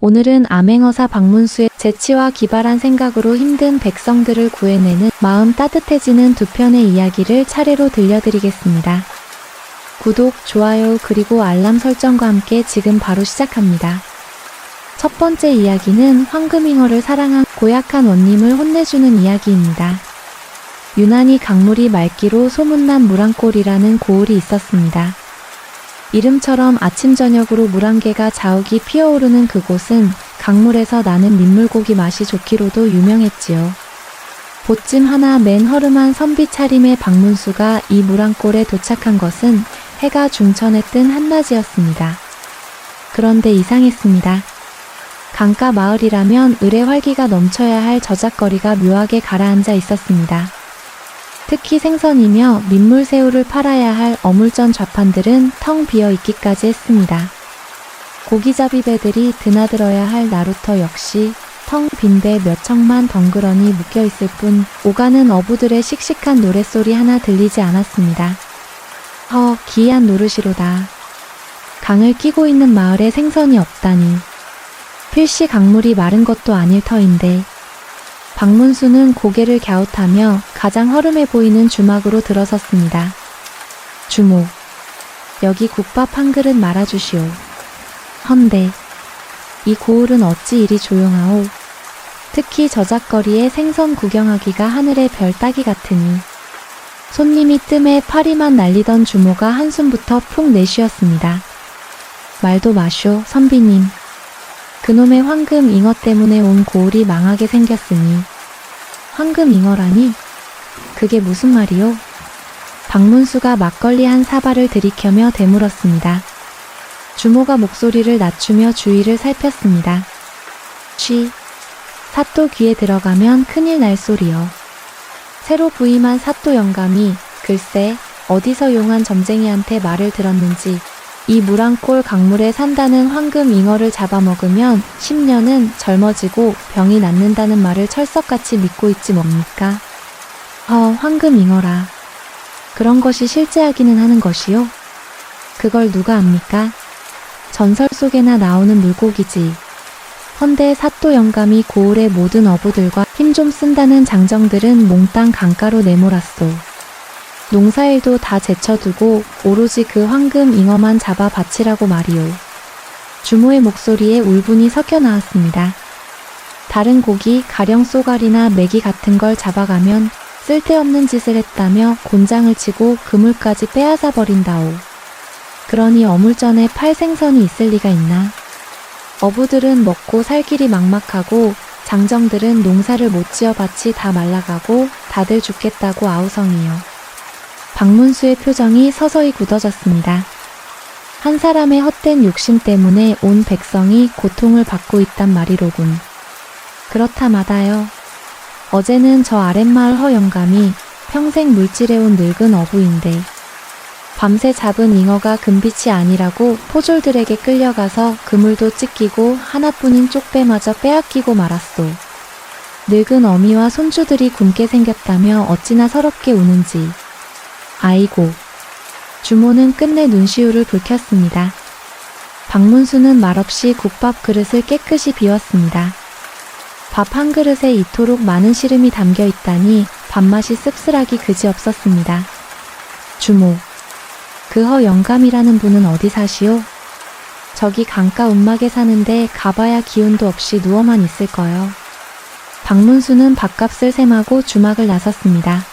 오늘은 암행어사 박문수의 재치와 기발한 생각으로 힘든 백성들을 구해내는 마음 따뜻해지는 두 편의 이야기를 차례로 들려드리겠습니다. 구독, 좋아요 그리고 알람 설정과 함께 지금 바로 시작합니다. 첫 번째 이야기는 황금잉어를 사랑한 고약한 원님을 혼내주는 이야기입니다. 유난히 강물이 맑기로 소문난 물안골이라는 고을이 있었습니다. 이름처럼 아침 저녁으로 물안개가 자욱이 피어오르는 그곳은 강물에서 나는 민물고기 맛이 좋기로도 유명했지요. 보찜 하나 맨 허름한 선비 차림의 박문수가 이 물안골에 도착한 것은 해가 중천에 뜬 한낮이었습니다. 그런데 이상했습니다. 강가 마을이라면 을의 활기가 넘쳐야 할 저작거리가 묘하게 가라앉아 있었습니다. 특히 생선이며 민물새우를 팔아야 할 어물전 좌판들은 텅 비어 있기까지 했습니다. 고기잡이 배들이 드나들어야 할 나루터 역시 텅 빈 배 몇 척만 덩그러니 묶여있을 뿐 오가는 어부들의 씩씩한 노랫소리 하나 들리지 않았습니다. 기이한 노릇이로다. 강을 끼고 있는 마을에 생선이 없다니. 필시 강물이 마른 것도 아닐 터인데. 박문수는 고개를 갸웃하며 가장 허름해 보이는 주막으로 들어섰습니다. 주모, 여기 국밥 한 그릇 말아주시오. 헌데, 이 고을은 어찌 이리 조용하오. 특히 저작거리에 생선 구경하기가 하늘의 별 따기 같으니. 손님이 뜸에 파리만 날리던 주모가 한숨부터 푹 내쉬었습니다. 말도 마쇼, 선비님. 그놈의 황금잉어 때문에 온 고을이 망하게 생겼으니. 황금잉어라니? 그게 무슨 말이오? 박문수가 막걸리 한 사발을 들이켜며 되물었습니다. 주모가 목소리를 낮추며 주위를 살폈습니다. 사또 귀에 들어가면 큰일 날 소리여. 새로 부임한 사또 영감이 글쎄 어디서 용한 점쟁이한테 말을 들었는지 이 물안골 강물에 산다는 황금잉어를 잡아먹으면 10년은 젊어지고 병이 낫는다는 말을 철석같이 믿고 있지 뭡니까? 황금잉어라. 그런 것이 실제하기는 하는 것이요? 그걸 누가 압니까? 전설 속에나 나오는 물고기지. 헌데 사또 영감이 고을의 모든 어부들과 힘 좀 쓴다는 장정들은 몽땅 강가로 내몰았소. 농사일도 다 제쳐두고 오로지 그 황금잉어만 잡아 바치라고 말이오. 주모의 목소리에 울분이 섞여 나왔습니다. 다른 고기, 가령 쏘가리나 메기 같은 걸 잡아가면 쓸데없는 짓을 했다며 곤장을 치고 그물까지 빼앗아 버린다오. 그러니 어물전에 팔 생선이 있을 리가 있나? 어부들은 먹고 살 길이 막막하고 장정들은 농사를 못 지어 밭이 다 말라가고 다들 죽겠다고 아우성이요. 박문수의 표정이 서서히 굳어졌습니다. 한 사람의 헛된 욕심 때문에 온 백성이 고통을 받고 있단 말이로군. 그렇다 마다요. 어제는 저 아랫마을 허영감이 평생 물질해온 늙은 어부인데 밤새 잡은 잉어가 금빛이 아니라고 포졸들에게 끌려가서 그물도 찢기고 하나뿐인 쪽배마저 빼앗기고 말았소. 늙은 어미와 손주들이 굶게 생겼다며 어찌나 서럽게 우는지. 아이고. 주모는 끝내 눈시울을 붉혔습니다. 박문수는 말없이 국밥 그릇을 깨끗이 비웠습니다. 밥 한 그릇에 이토록 많은 시름이 담겨 있다니 밥맛이 씁쓸하기 그지없었습니다. 주모, 그 허영감이라는 분은 어디 사시오? 저기 강가 움막에 사는데 가봐야 기운도 없이 누워만 있을 거요. 박문수는 밥값을 셈하고 주막을 나섰습니다.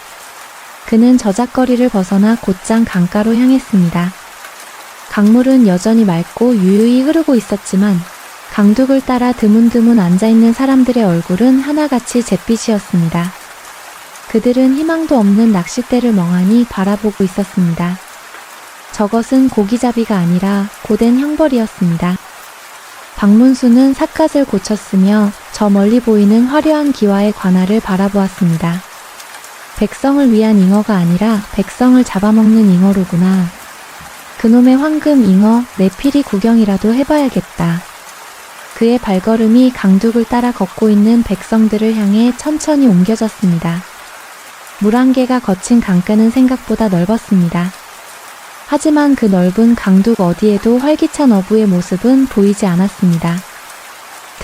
그는 저작거리를 벗어나 곧장 강가로 향했습니다. 강물은 여전히 맑고 유유히 흐르고 있었지만 강둑을 따라 드문드문 앉아있는 사람들의 얼굴은 하나같이 잿빛이었습니다. 그들은 희망도 없는 낚싯대를 멍하니 바라보고 있었습니다. 저것은 고기잡이가 아니라 고된 형벌이었습니다. 박문수는 삿갓을 고쳤으며 저 멀리 보이는 화려한 기와의 관할을 바라보았습니다. 백성을 위한 잉어가 아니라 백성을 잡아먹는 잉어로구나. 그놈의 황금잉어 내 필히 구경이라도 해봐야겠다. 그의 발걸음이 강둑을 따라 걷고 있는 백성들을 향해 천천히 옮겨졌습니다. 물안개가 거친 강가는 생각보다 넓었습니다. 하지만 그 넓은 강둑 어디에도 활기찬 어부의 모습은 보이지 않았습니다.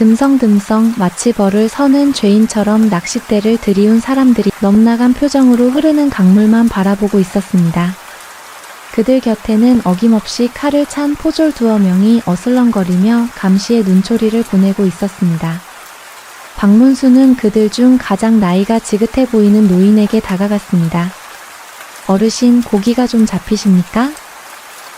듬성듬성 마치 벌을 서는 죄인처럼 낚싯대를 들이운 사람들이 넋나간 표정으로 흐르는 강물만 바라보고 있었습니다. 그들 곁에는 어김없이 칼을 찬 포졸 2명이 어슬렁거리며 감시의 눈초리를 보내고 있었습니다. 박문수는 그들 중 가장 나이가 지긋해 보이는 노인에게 다가갔습니다. 어르신, 고기가 좀 잡히십니까?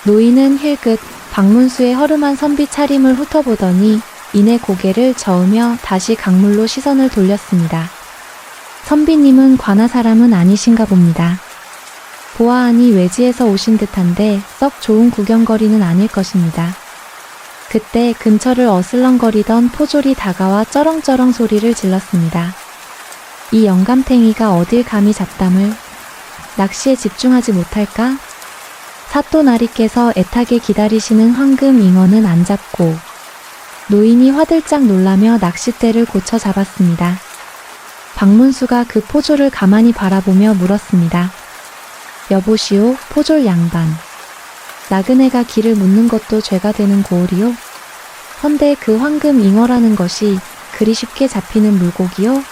노인은 힐끗 박문수의 허름한 선비 차림을 훑어보더니 이내 고개를 저으며 다시 강물로 시선을 돌렸습니다. 선비님은 관아 사람은 아니신가 봅니다. 보아하니 외지에서 오신 듯한데 썩 좋은 구경거리는 아닐 것입니다. 그때 근처를 어슬렁거리던 포졸이 다가와 쩌렁쩌렁 소리를 질렀습니다. 이 영감탱이가 어딜 감히 잡담을, 낚시에 집중하지 못할까? 사또나리께서 애타게 기다리시는 황금 잉어는 안 잡고. 노인이 화들짝 놀라며 낚싯대를 고쳐 잡았습니다. 박문수가 그 포졸을 가만히 바라보며 물었습니다. 여보시오, 포졸 양반. 나그네가 길을 묻는 것도 죄가 되는 고을이요? 헌데 그 황금 잉어라는 것이 그리 쉽게 잡히는 물고기요?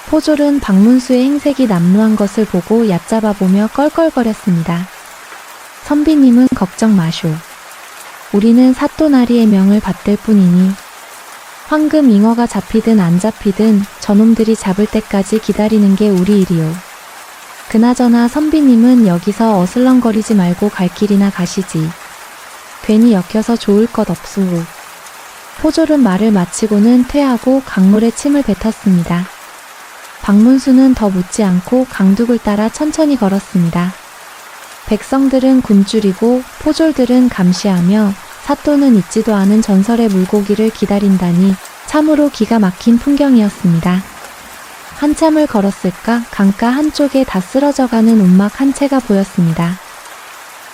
포졸은 박문수의 행색이 남루한 것을 보고 얕잡아보며 껄껄거렸습니다. 선비님은 걱정 마쇼. 우리는 사또나리의 명을 받들 뿐이니 황금 잉어가 잡히든 안 잡히든 저놈들이 잡을 때까지 기다리는 게 우리 일이요. 그나저나 선비님은 여기서 어슬렁거리지 말고 갈 길이나 가시지. 괜히 엮여서 좋을 것 없소로. 포졸은 말을 마치고는 퇴하고 강물에 침을 뱉었습니다. 박문수는 더 묻지 않고 강둑을 따라 천천히 걸었습니다. 백성들은 굶주리고 포졸들은 감시하며 사또는 잊지도 않은 전설의 물고기를 기다린다니 참으로 기가 막힌 풍경이었습니다. 한참을 걸었을까 강가 한쪽에 다 쓰러져가는 움막 한 채가 보였습니다.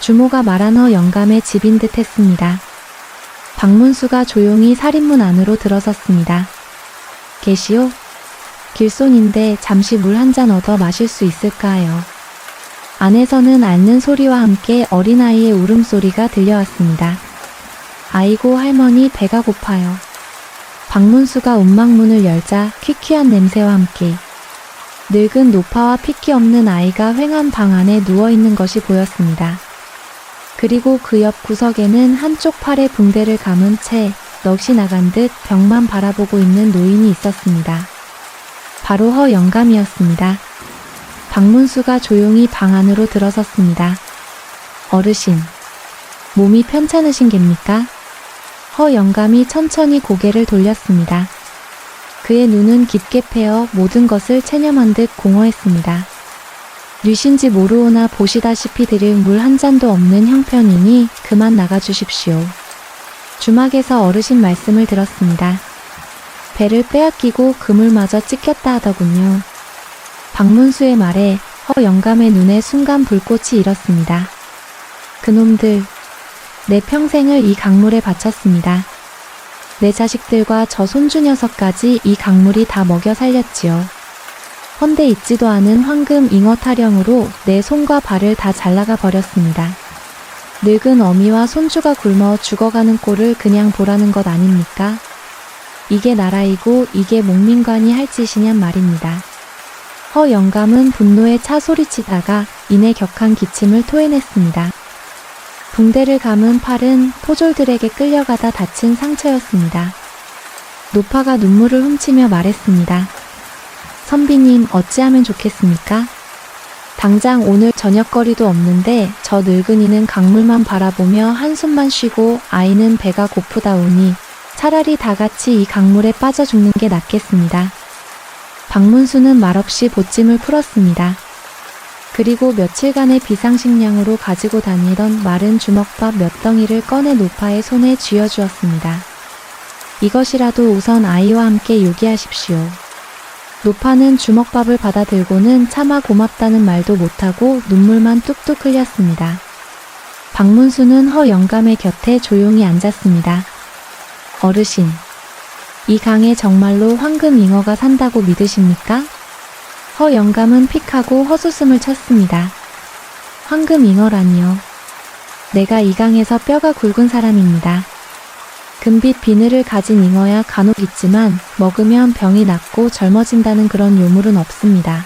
주모가 말한 허 영감의 집인 듯 했습니다. 박문수가 조용히 살인문 안으로 들어섰습니다. 계시오? 길손인데 잠시 물 한 잔 얻어 마실 수 있을까요? 안에서는 앓는 소리와 함께 어린아이의 울음소리가 들려왔습니다. 아이고 할머니 배가 고파요. 박문수가 움막문을 열자 퀴퀴한 냄새와 함께 늙은 노파와 핏기 없는 아이가 휑한 방 안에 누워있는 것이 보였습니다. 그리고 그 옆 구석에는 한쪽 팔에 붕대를 감은 채 넋이 나간 듯 벽만 바라보고 있는 노인이 있었습니다. 바로 허 영감이었습니다. 박문수가 조용히 방 안으로 들어섰습니다. 어르신, 몸이 편찮으신 겝니까? 허 영감이 천천히 고개를 돌렸습니다. 그의 눈은 깊게 패어 모든 것을 체념한 듯 공허했습니다. 뉘신지 모르오나 보시다시피 드릴 물 한 잔도 없는 형편이니 그만 나가주십시오. 주막에서 어르신 말씀을 들었습니다. 배를 빼앗기고 그물마저 찢겼다 하더군요. 박문수의 말에 허 영감의 눈에 순간 불꽃이 일었습니다. 그놈들, 내 평생을 이 강물에 바쳤습니다. 내 자식들과 저 손주 녀석까지 이 강물이 다 먹여 살렸지요. 헌데 잊지도 않은 황금 잉어 타령으로 내 손과 발을 다 잘라가 버렸습니다. 늙은 어미와 손주가 굶어 죽어가는 꼴을 그냥 보라는 것 아닙니까? 이게 나라이고 이게 목민관이 할 짓이냔 말입니다. 허 영감은 분노에 차 소리치다가 이내 격한 기침을 토해냈습니다. 붕대를 감은 팔은 포졸들에게 끌려가다 다친 상처였습니다. 노파가 눈물을 훔치며 말했습니다. 선비님 어찌하면 좋겠습니까? 당장 오늘 저녁거리도 없는데 저 늙은이는 강물만 바라보며 한숨만 쉬고 아이는 배가 고프다오니 차라리 다 같이 이 강물에 빠져 죽는 게 낫겠습니다. 박문수는 말없이 보찜을 풀었습니다. 그리고 며칠간의 비상식량으로 가지고 다니던 마른 주먹밥 몇 덩이를 꺼내 노파의 손에 쥐어주었습니다. 이것이라도 우선 아이와 함께 요기하십시오. 노파는 주먹밥을 받아들고는 차마 고맙다는 말도 못하고 눈물만 뚝뚝 흘렸습니다. 박문수는 허 영감의 곁에 조용히 앉았습니다. 어르신, 이 강에 정말로 황금 잉어가 산다고 믿으십니까? 허 영감은 픽하고 헛웃음을 쳤습니다. 황금 잉어라니요. 내가 이 강에서 뼈가 굵은 사람입니다. 금빛 비늘을 가진 잉어야 간혹 있지만 먹으면 병이 낫고 젊어진다는 그런 요물은 없습니다.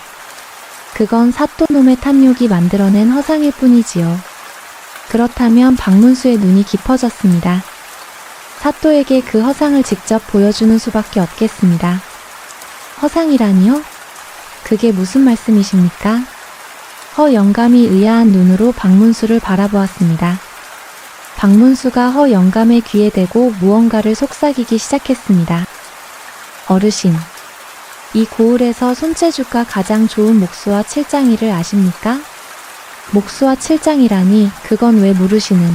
그건 사또놈의 탐욕이 만들어낸 허상일 뿐이지요. 그렇다면 박문수의 눈이 깊어졌습니다. 사또에게 그 허상을 직접 보여주는 수밖에 없겠습니다. 허상이라니요? 그게 무슨 말씀이십니까? 허 영감이 의아한 눈으로 박문수를 바라보았습니다. 박문수가 허 영감의 귀에 대고 무언가를 속삭이기 시작했습니다. 어르신, 이 고을에서 손재주가 가장 좋은 목수와 칠장이를 아십니까? 목수와 칠장이라니 그건 왜 모르시는?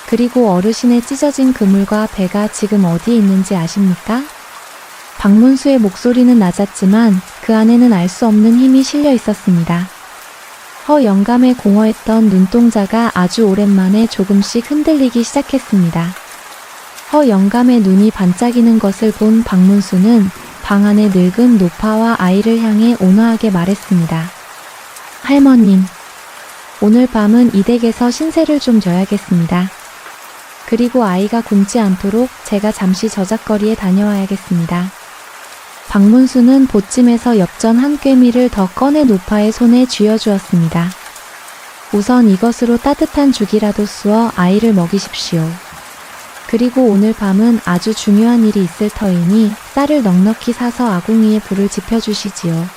그리고 어르신의 찢어진 그물과 배가 지금 어디에 있는지 아십니까? 박문수의 목소리는 낮았지만 그 안에는 알 수 없는 힘이 실려 있었습니다. 허 영감의 공허했던 눈동자가 아주 오랜만에 조금씩 흔들리기 시작했습니다. 허 영감의 눈이 반짝이는 것을 본 박문수는 방 안의 늙은 노파와 아이를 향해 온화하게 말했습니다. 할머님, 오늘 밤은 이 댁에서 신세를 좀 져야겠습니다. 그리고 아이가 굶지 않도록 제가 잠시 저작거리에 다녀와야겠습니다. 박문수는 보찜에서 엽전 한 꿰미를 더 꺼내 노파의 손에 쥐어주었습니다. 우선 이것으로 따뜻한 죽이라도 쑤어 아이를 먹이십시오. 그리고 오늘 밤은 아주 중요한 일이 있을 터이니 쌀을 넉넉히 사서 아궁 위에 불을 지펴주시지요.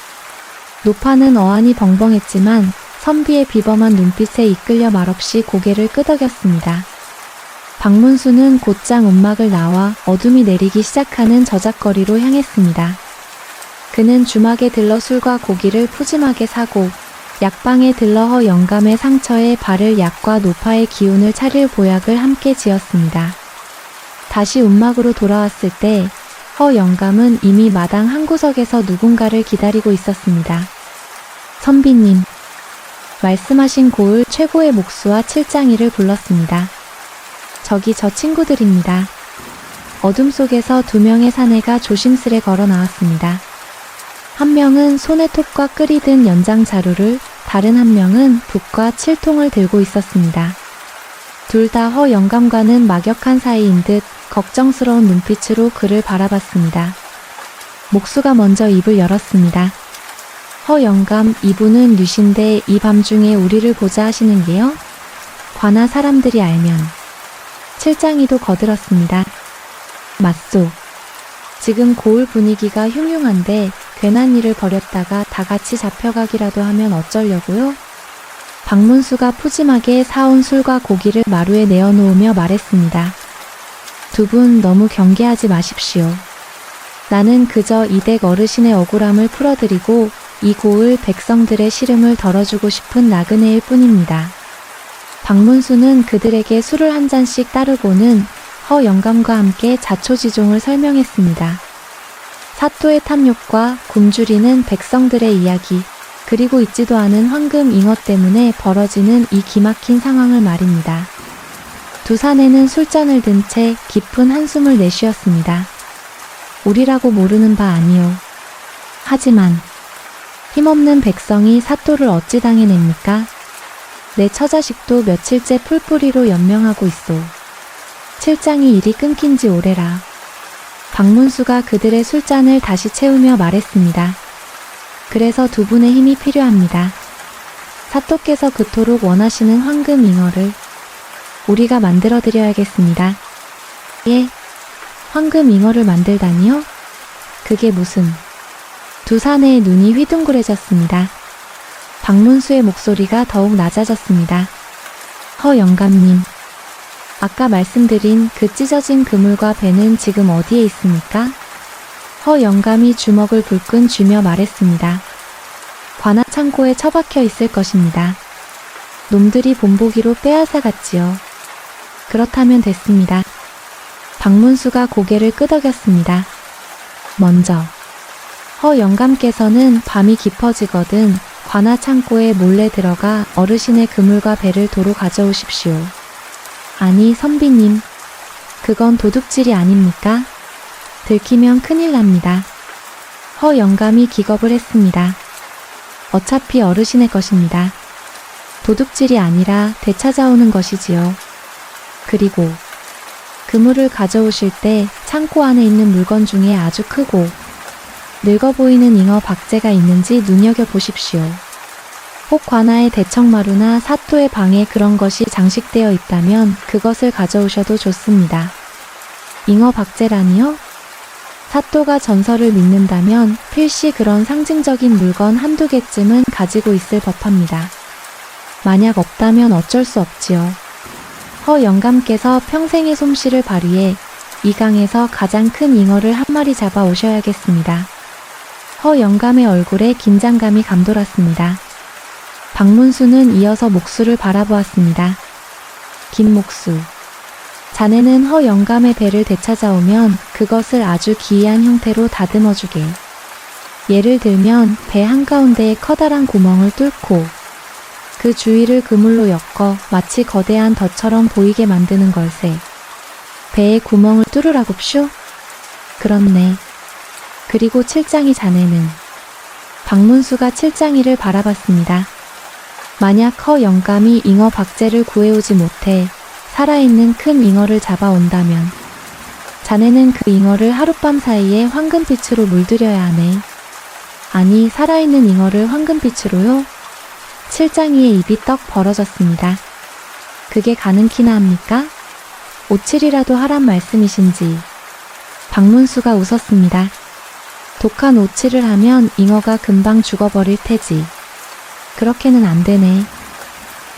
노파는 어안이 벙벙했지만 선비의 비범한 눈빛에 이끌려 말없이 고개를 끄덕였습니다. 박문수는 곧장 움막을 나와 어둠이 내리기 시작하는 저작거리로 향했습니다. 그는 주막에 들러 술과 고기를 푸짐하게 사고 약방에 들러 허 영감의 상처에 바를 약과 노파의 기운을 차릴 보약을 함께 지었습니다. 다시 움막으로 돌아왔을 때 허 영감은 이미 마당 한 구석에서 누군가를 기다리고 있었습니다. 선비님, 말씀하신 고을 최고의 목수와 칠장이를 불렀습니다. 저기 저 친구들입니다. 어둠 속에서 두 명의 사내가 조심스레 걸어 나왔습니다. 한 명은 손에 톱과 끓이 든 연장 자루를, 다른 한 명은 붓과 칠통을 들고 있었습니다. 둘 다 허 영감과는 막역한 사이인 듯 걱정스러운 눈빛으로 그를 바라봤습니다. 목수가 먼저 입을 열었습니다. 허 영감, 이분은 뉘신데 이 밤중에 우리를 보자 하시는 게요? 관아 사람들이 알면. 칠장이도 거들었습니다. 맞소. 지금 고을 분위기가 흉흉한데 괜한 일을 벌였다가 다 같이 잡혀가기라도 하면 어쩌려고요? 박문수가 푸짐하게 사온 술과 고기를 마루에 내어놓으며 말했습니다. 두 분 너무 경계하지 마십시오. 나는 그저 이 댁 어르신의 억울함을 풀어드리고 이 고을 백성들의 시름을 덜어주고 싶은 나그네일 뿐입니다. 박문수는 그들에게 술을 한 잔씩 따르고는 허 영감과 함께 자초지종을 설명했습니다. 사또의 탐욕과 굶주리는 백성들의 이야기, 그리고 있지도 않은 황금 잉어 때문에 벌어지는 이 기막힌 상황을 말입니다. 두 사내는 술잔을 든 채 깊은 한숨을 내쉬었습니다. 우리라고 모르는 바 아니오. 하지만 힘없는 백성이 사또를 어찌 당해냅니까? 내 처자식도 며칠째 풀뿌리로 연명하고 있소. 칠장이 일이 끊긴 지 오래라. 박문수가 그들의 술잔을 다시 채우며 말했습니다. 그래서 두 분의 힘이 필요합니다. 사또께서 그토록 원하시는 황금 잉어를 우리가 만들어드려야겠습니다. 예, 황금 잉어를 만들다니요? 그게 무슨... 두 사내의 눈이 휘둥그레졌습니다. 박문수의 목소리가 더욱 낮아졌습니다. 허 영감님, 아까 말씀드린 그 찢어진 그물과 배는 지금 어디에 있습니까? 허 영감이 주먹을 불끈 쥐며 말했습니다. 관아 창고에 처박혀 있을 것입니다. 놈들이 본보기로 빼앗아 갔지요. 그렇다면 됐습니다. 박문수가 고개를 끄덕였습니다. 먼저 허 영감께서는 밤이 깊어지거든 관아 창고에 몰래 들어가 어르신의 그물과 배를 도로 가져오십시오. 아니 선비님, 그건 도둑질이 아닙니까? 들키면 큰일 납니다. 허 영감이 기겁을 했습니다. 어차피 어르신의 것입니다. 도둑질이 아니라 되찾아오는 것이지요. 그리고 그물을 가져오실 때 창고 안에 있는 물건 중에 아주 크고 늙어 보이는 잉어 박제가 있는지 눈여겨보십시오. 혹 관아의 대청마루나 사또의 방에 그런 것이 장식되어 있다면 그것을 가져오셔도 좋습니다. 잉어 박제라니요? 사또가 전설을 믿는다면 필시 그런 상징적인 물건 한두 개쯤은 가지고 있을 법합니다. 만약 없다면 어쩔 수 없지요. 허 영감께서 평생의 솜씨를 발휘해 이 강에서 가장 큰 잉어를 한 마리 잡아 오셔야겠습니다. 허 영감의 얼굴에 긴장감이 감돌았습니다. 박문수는 이어서 목수를 바라보았습니다. 김목수. 자네는 허 영감의 배를 되찾아오면 그것을 아주 기이한 형태로 다듬어주게. 예를 들면 배 한가운데에 커다란 구멍을 뚫고 그 주위를 그물로 엮어 마치 거대한 덫처럼 보이게 만드는 걸세. 배에 구멍을 뚫으라굽쇼? 그렇네. 그리고 칠장이 자네는. 박문수가 칠장이를 바라봤습니다. 만약 허 영감이 잉어 박제를 구해오지 못해 살아있는 큰 잉어를 잡아온다면 자네는 그 잉어를 하룻밤 사이에 황금빛으로 물들여야 하네. 아니, 살아있는 잉어를 황금빛으로요? 칠장이의 입이 떡 벌어졌습니다. 그게 가능키나 합니까? 오칠이라도 하란 말씀이신지. 박문수가 웃었습니다. 독한 오칠을 하면 잉어가 금방 죽어버릴 테지. 그렇게는 안 되네.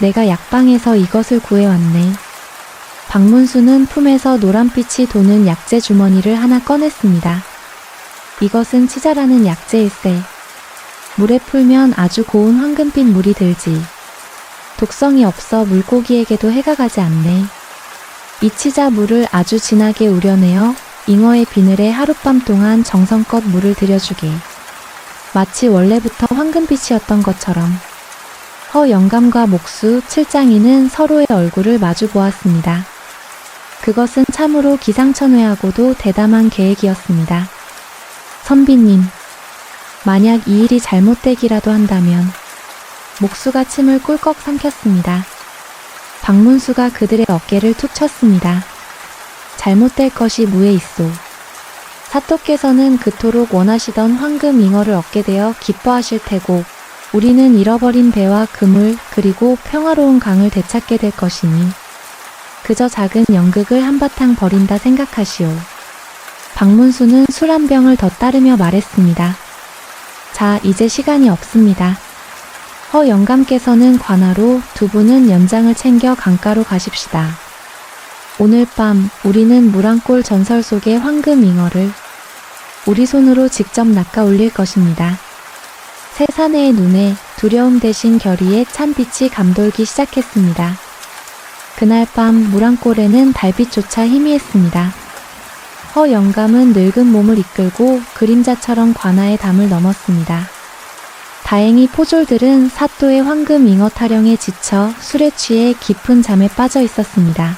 내가 약방에서 이것을 구해왔네. 박문수는 품에서 노란빛이 도는 약재 주머니를 하나 꺼냈습니다. 이것은 치자라는 약재일세. 물에 풀면 아주 고운 황금빛 물이 들지. 독성이 없어 물고기에게도 해가 가지 않네. 이 치자 물을 아주 진하게 우려내어 잉어의 비늘에 하룻밤 동안 정성껏 물을 들여주게. 마치 원래부터 황금빛이었던 것처럼. 허 영감과 목수, 칠장이는 서로의 얼굴을 마주 보았습니다. 그것은 참으로 기상천외하고도 대담한 계획이었습니다. 선비님, 만약 이 일이 잘못되기라도 한다면. 목수가 침을 꿀꺽 삼켰습니다. 박문수가 그들의 어깨를 툭 쳤습니다. 잘못될 것이 무에 있소. 사또께서는 그토록 원하시던 황금 잉어를 얻게 되어 기뻐하실 테고 우리는 잃어버린 배와 그물 그리고 평화로운 강을 되찾게 될 것이니 그저 작은 연극을 한바탕 벌인다 생각하시오. 박문수는 술 한 병을 더 따르며 말했습니다. 자, 이제 시간이 없습니다. 허 영감께서는 관아로, 두 분은 연장을 챙겨 강가로 가십시다. 오늘 밤 우리는 무랑골 전설 속의 황금 잉어를 우리 손으로 직접 낚아 올릴 것입니다. 새 사내의 눈에 두려움 대신 결의에 찬빛이 감돌기 시작했습니다. 그날 밤 무랑골에는 달빛조차 희미했습니다. 허 영감은 늙은 몸을 이끌고 그림자처럼 관아의 담을 넘었습니다. 다행히 포졸들은 사또의 황금 잉어 타령에 지쳐 술에 취해 깊은 잠에 빠져 있었습니다.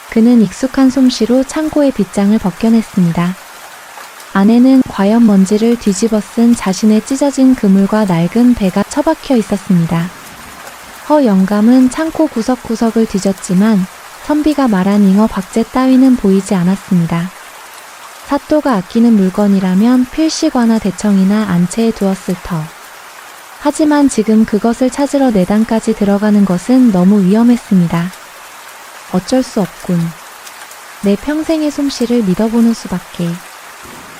그는 익숙한 솜씨로 창고의 빗장을 벗겨냈습니다. 안에는 과연 먼지를 뒤집어 쓴 자신의 찢어진 그물과 낡은 배가 처박혀 있었습니다. 허 영감은 창고 구석구석을 뒤졌지만 선비가 말한 잉어 박제 따위는 보이지 않았습니다. 사또가 아끼는 물건이라면 필시관아 대청이나 안채에 두었을 터. 하지만 지금 그것을 찾으러 내단까지 들어가는 것은 너무 위험했습니다. 어쩔 수 없군. 내 평생의 솜씨를 믿어보는 수밖에.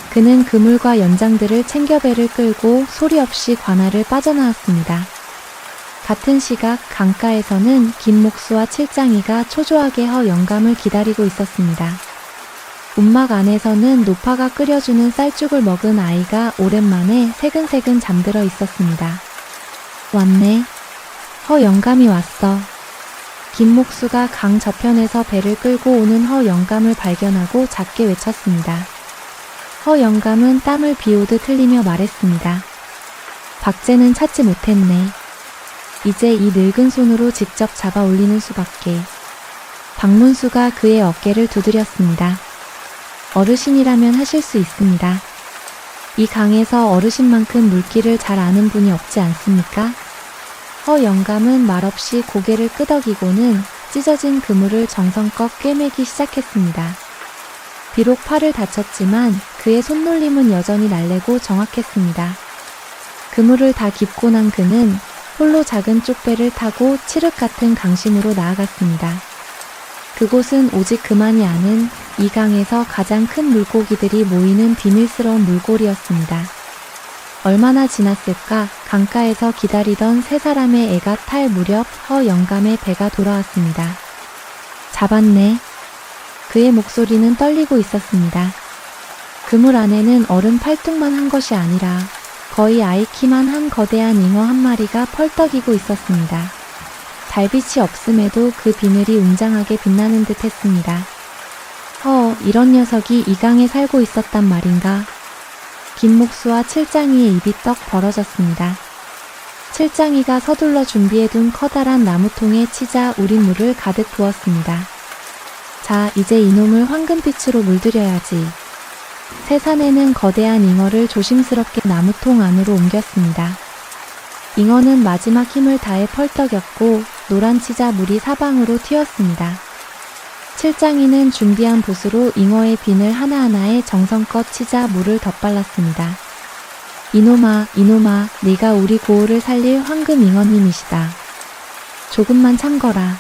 그는 그물과 연장들을 챙겨 배를 끌고 소리 없이 관아를 빠져나왔습니다. 같은 시각 강가에서는 김목수와 칠장이가 초조하게 허 영감을 기다리고 있었습니다. 움막 안에서는 노파가 끓여주는 쌀죽을 먹은 아이가 오랜만에 새근새근 잠들어 있었습니다. 왔네. 허 영감이 왔어. 김목수가 강 저편에서 배를 끌고 오는 허 영감을 발견하고 작게 외쳤습니다. 허 영감은 땀을 비오듯 흘리며 말했습니다. 박제는 찾지 못했네. 이제 이 늙은 손으로 직접 잡아 올리는 수밖에. 박문수가 그의 어깨를 두드렸습니다. 어르신이라면 하실 수 있습니다. 이 강에서 어르신만큼 물길을 잘 아는 분이 없지 않습니까? 허 영감은 말없이 고개를 끄덕이고는 찢어진 그물을 정성껏 꿰매기 시작했습니다. 비록 팔을 다쳤지만 그의 손놀림은 여전히 날래고 정확했습니다. 그물을 다 깁고 난 그는 홀로 작은 쪽배를 타고 칠흑 같은 강심으로 나아갔습니다. 그곳은 오직 그만이 아는 이 강에서 가장 큰 물고기들이 모이는 비밀스러운 물골이었습니다. 얼마나 지났을까? 강가에서 기다리던 세 사람의 애가 탈 무렵 허영감의 배가 돌아왔습니다. 잡았네. 그의 목소리는 떨리고 있었습니다. 그물 안에는 어른 팔뚝만 한 것이 아니라 거의 아이 키만 한 거대한 잉어 한 마리가 펄떡이고 있었습니다. 달빛이 없음에도 그 비늘이 웅장하게 빛나는 듯 했습니다. 이런 녀석이 이 강에 살고 있었단 말인가? 김목수와 칠장이의 입이 떡 벌어졌습니다. 칠장이가 서둘러 준비해둔 커다란 나무통에 치자 우린 물을 가득 부었습니다. 자, 이제 이놈을 황금빛으로 물들여야지. 세산에는 거대한 잉어를 조심스럽게 나무통 안으로 옮겼습니다. 잉어는 마지막 힘을 다해 펄떡였고 노란 치자 물이 사방으로 튀었습니다. 칠장이는 준비한 붓으로 잉어의 비늘 하나하나에 정성껏 치자 물을 덧발랐습니다. 이놈아, 네가 우리 고을을 살릴 황금 잉어님이시다. 조금만 참거라.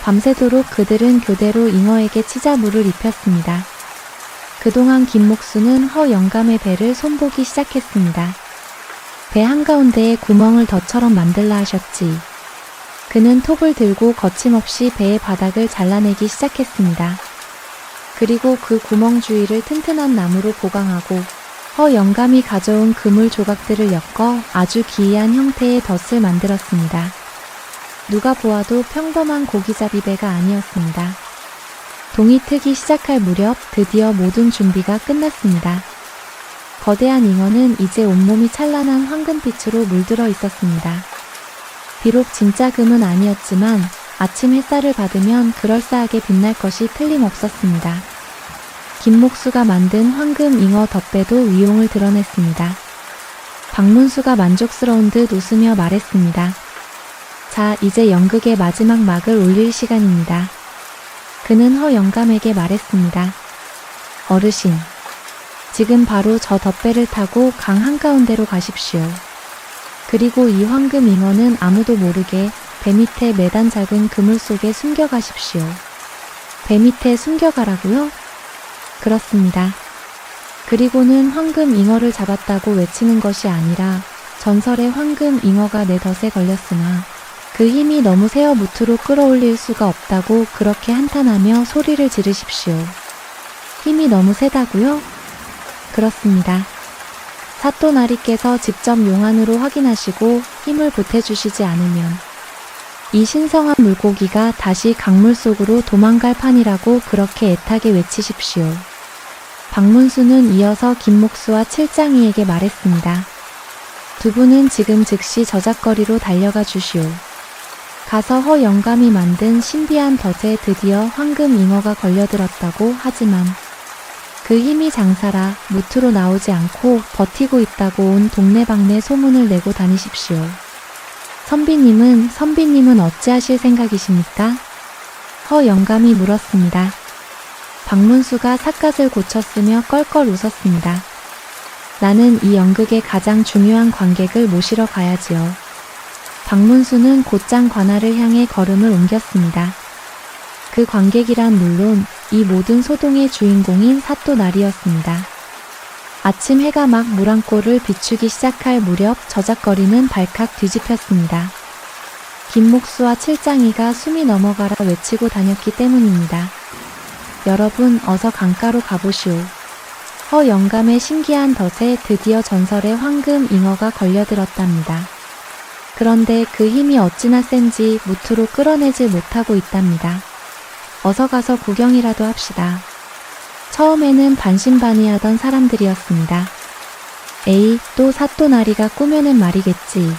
밤새도록 그들은 교대로 잉어에게 치자 물을 입혔습니다. 그동안 김목수는 허영감의 배를 손보기 시작했습니다. 배 한가운데에 구멍을 덫처럼 만들라 하셨지. 그는 톱을 들고 거침없이 배의 바닥을 잘라내기 시작했습니다. 그리고 그 구멍 주위를 튼튼한 나무로 보강하고 허영감이 가져온 그물 조각들을 엮어 아주 기이한 형태의 덫을 만들었습니다. 누가 보아도 평범한 고기잡이 배가 아니었습니다. 동이 트기 시작할 무렵 드디어 모든 준비가 끝났습니다. 거대한 잉어는 이제 온몸이 찬란한 황금빛으로 물들어 있었습니다. 비록 진짜 금은 아니었지만 아침 햇살을 받으면 그럴싸하게 빛날 것이 틀림없었습니다. 김목수가 만든 황금 잉어 덧배도 위용을 드러냈습니다. 박문수가 만족스러운 듯 웃으며 말했습니다. 자, 이제 연극의 마지막 막을 올릴 시간입니다. 그는 허영감에게 말했습니다. 어르신, 지금 바로 저 덧배를 타고 강 한가운데로 가십시오. 그리고 이 황금 잉어는 아무도 모르게 배 밑에 매단 작은 그물 속에 숨겨가십시오. 배 밑에 숨겨가라고요? 그렇습니다. 그리고는 황금 잉어를 잡았다고 외치는 것이 아니라 전설의 황금 잉어가 내 덫에 걸렸으나 그 힘이 너무 세어 무트로 끌어올릴 수가 없다고 그렇게 한탄하며 소리를 지르십시오. 힘이 너무 세다고요? 그렇습니다. 사또나리께서 직접 용안으로 확인하시고 힘을 보태주시지 않으면 이 신성한 물고기가 다시 강물 속으로 도망갈 판이라고 그렇게 애타게 외치십시오. 박문수는 이어서 김목수와 칠장이에게 말했습니다. 두 분은 지금 즉시 저작거리로 달려가 주시오. 가서 허영감이 만든 신비한 덫에 드디어 황금 잉어가 걸려들었다고 하지만 그 힘이 장사라 무트로 나오지 않고 버티고 있다고 온 동네방네 소문을 내고 다니십시오. 선비님은 어찌하실 생각이십니까? 허영감이 물었습니다. 박문수가 삿갓을 고쳤으며 껄껄 웃었습니다. 나는 이 연극의 가장 중요한 관객을 모시러 가야지요. 박문수는 곧장 관아를 향해 걸음을 옮겼습니다. 그 관객이란 물론 이 모든 소동의 주인공인 사또나리였습니다. 아침 해가 막 물안골을 비추기 시작할 무렵 저작거리는 발칵 뒤집혔습니다. 김목수와 칠장이가 숨이 넘어가라 외치고 다녔기 때문입니다. 여러분, 어서 강가로 가보시오. 허영감의 신기한 덫에 드디어 전설의 황금 잉어가 걸려들었답니다. 그런데 그 힘이 어찌나 센지 무트로 끌어내질 못하고 있답니다. 어서 가서 구경이라도 합시다. 처음에는 반신반의하던 사람들이었습니다. 에이, 또 사또나리가 꾸며낸 말이겠지.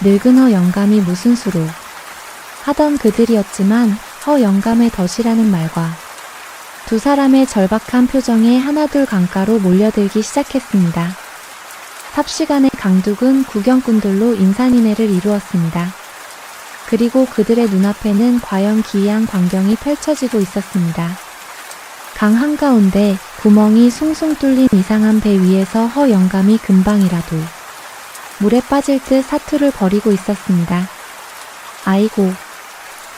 늙은 허영감이 무슨 수로. 하던 그들이었지만 허영감의 덫이라는 말과 두 사람의 절박한 표정에 하나둘 강가로 몰려들기 시작했습니다. 삽시간에 강둑은 구경꾼들로 인산인해를 이루었습니다. 그리고 그들의 눈앞에는 과연 기이한 광경이 펼쳐지고 있었습니다. 강 한가운데 구멍이 숭숭 뚫린 이상한 배 위에서 허영감이 금방이라도 물에 빠질 듯 사투를 벌이고 있었습니다. 아이고,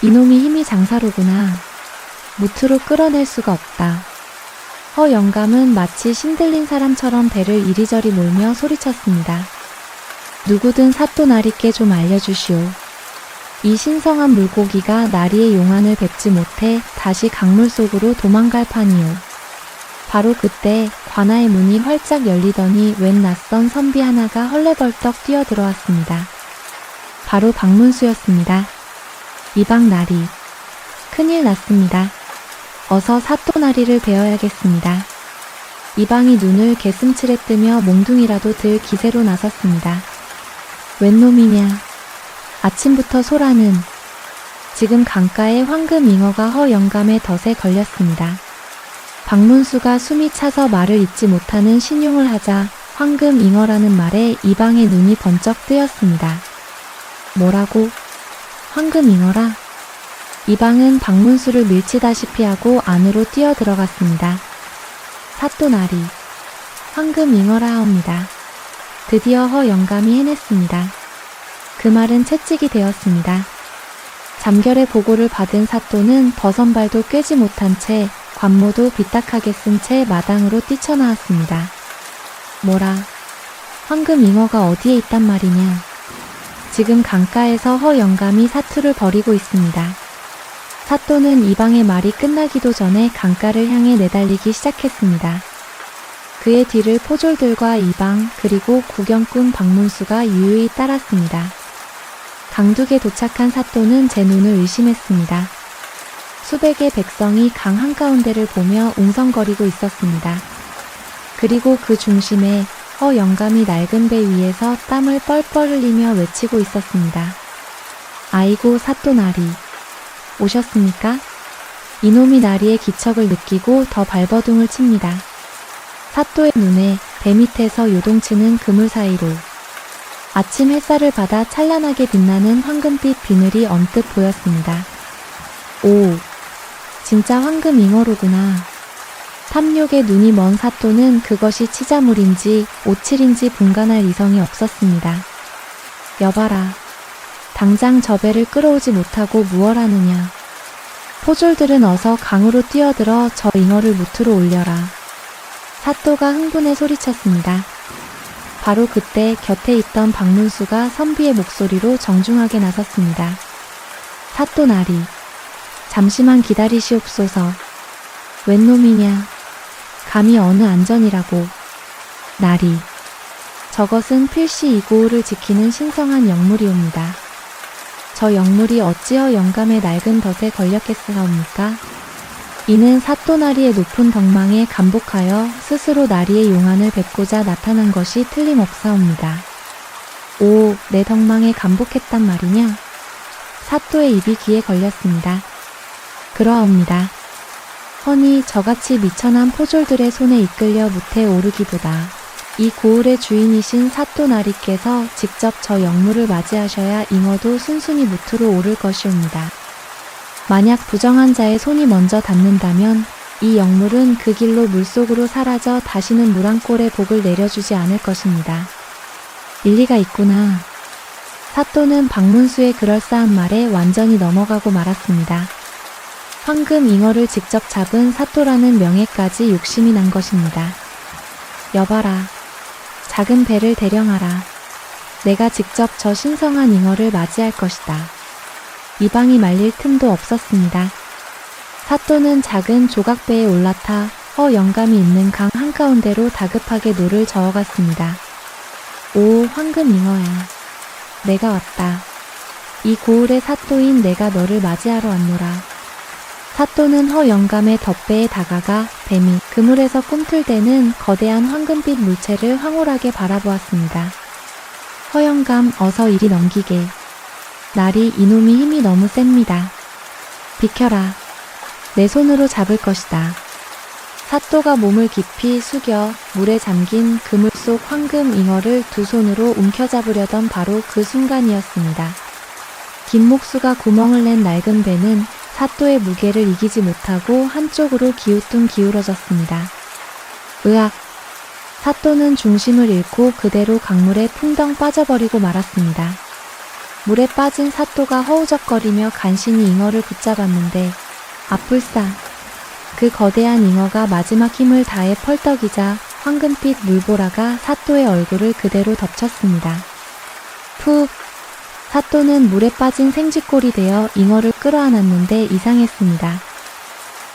이놈이 힘이 장사로구나. 무트로 끌어낼 수가 없다. 허영감은 마치 신들린 사람처럼 배를 이리저리 몰며 소리쳤습니다. 누구든 사또 나리께 좀 알려주시오. 이 신성한 물고기가 나리의 용안을 뵙지 못해 다시 강물 속으로 도망갈 판이오. 바로 그때 관아의 문이 활짝 열리더니 웬 낯선 선비 하나가 헐레벌떡 뛰어들어왔습니다. 바로 박문수였습니다. 이방 나리. 큰일 났습니다. 어서 사또 나리를 베어야겠습니다. 이방이 눈을 개슴츠레 뜨며 몽둥이라도 들 기세로 나섰습니다. 웬 놈이냐. 아침부터 소라는. 지금 강가에 황금 잉어가 허영감의 덫에 걸렸습니다. 박문수가 숨이 차서 말을 잇지 못하는 신용을 하자 황금 잉어라는 말에 이방의 눈이 번쩍 뜨였습니다. 뭐라고? 황금 잉어라? 이방은 박문수를 밀치다시피 하고 안으로 뛰어들어갔습니다. 사또 나리. 황금 잉어라 하옵니다. 드디어 허영감이 해냈습니다. 그 말은 채찍이 되었습니다. 잠결의 보고를 받은 사또는 버선발도 꿰지 못한 채 관모도 비딱하게 쓴 채 마당으로 뛰쳐나왔습니다. 뭐라? 황금 잉어가 어디에 있단 말이냐? 지금 강가에서 허영감이 사투를 벌이고 있습니다. 사또는 이방의 말이 끝나기도 전에 강가를 향해 내달리기 시작했습니다. 그의 뒤를 포졸들과 이방 그리고 구경꾼 박문수가 유유히 따랐습니다. 강둑에 도착한 사또는 제 눈을 의심했습니다. 수백의 백성이 강 한가운데를 보며 웅성거리고 있었습니다. 그리고 그 중심에 허영감이 낡은 배 위에서 땀을 뻘뻘 흘리며 외치고 있었습니다. 아이고 사또 나리. 오셨습니까? 이놈이 나리의 기척을 느끼고 더 발버둥을 칩니다. 사또의 눈에 배 밑에서 요동치는 그물 사이로 아침 햇살을 받아 찬란하게 빛나는 황금빛 비늘이 언뜻 보였습니다. 오, 진짜 황금 잉어로구나. 탐욕에 눈이 먼 사또는 그것이 치자물인지 오칠인지 분간할 이성이 없었습니다. 여봐라. 당장 저 배를 끌어오지 못하고 무얼 하느냐. 포졸들은 어서 강으로 뛰어들어 저 잉어를 무트로 올려라. 사또가 흥분해 소리쳤습니다. 바로 그때 곁에 있던 박문수가 선비의 목소리로 정중하게 나섰습니다. 사또 나리. 잠시만 기다리시옵소서. 웬 놈이냐. 감히 어느 안전이라고. 나리. 저것은 필시 이고을을 지키는 신성한 영물이옵니다. 저 영물이 어찌어 영감의 낡은 덫에 걸렸겠사옵니까? 이는 사또 나리의 높은 덕망에 감복하여 스스로 나리의 용안을 뵙고자 나타난 것이 틀림없사옵니다. 오, 내 덕망에 감복했단 말이냐? 사또의 입이 귀에 걸렸습니다. 그러하옵니다. 허니 저같이 미천한 포졸들의 손에 이끌려 무태에 오르기보다 이 고을의 주인이신 사또 나리께서 직접 저 영물을 맞이하셔야 잉어도 순순히 무트로 오를 것이옵니다. 만약 부정한 자의 손이 먼저 닿는다면 이 영물은 그 길로 물속으로 사라져 다시는 물 한 꼴의 복을 내려주지 않을 것입니다. 일리가 있구나. 사또는 박문수의 그럴싸한 말에 완전히 넘어가고 말았습니다. 황금 잉어를 직접 잡은 사또라는 명예까지 욕심이 난 것입니다. 여봐라. 작은 배를 대령하라. 내가 직접 저 신성한 잉어를 맞이할 것이다. 이방이 말릴 틈도 없었습니다. 사또는 작은 조각배에 올라타 허영감이 있는 강 한가운데로 다급하게 노를 저어갔습니다. 오, 황금 잉어야. 내가 왔다. 이 고을의 사또인 내가 너를 맞이하러 왔노라. 사또는 허영감의 덮배에 다가가 뱀이 그물에서 꿈틀대는 거대한 황금빛 물체를 황홀하게 바라보았습니다. 허영감, 어서 이리 넘기게. 나리, 이놈이 힘이 너무 셉니다. 비켜라. 내 손으로 잡을 것이다. 사또가 몸을 깊이 숙여 물에 잠긴 그물 속 황금 잉어를 두 손으로 움켜잡으려던 바로 그 순간이었습니다. 긴 목수가 구멍을 낸 낡은 배는 사또의 무게를 이기지 못하고 한쪽으로 기우뚱 기울어졌습니다. 으악! 사또는 중심을 잃고 그대로 강물에 풍덩 빠져버리고 말았습니다. 물에 빠진 사또가 허우적거리며 간신히 잉어를 붙잡았는데 아뿔싸! 그 거대한 잉어가 마지막 힘을 다해 펄떡이자 황금빛 물보라가 사또의 얼굴을 그대로 덮쳤습니다. 푹! 사또는 물에 빠진 생쥐꼴이 되어 잉어를 끌어안았는데 이상했습니다.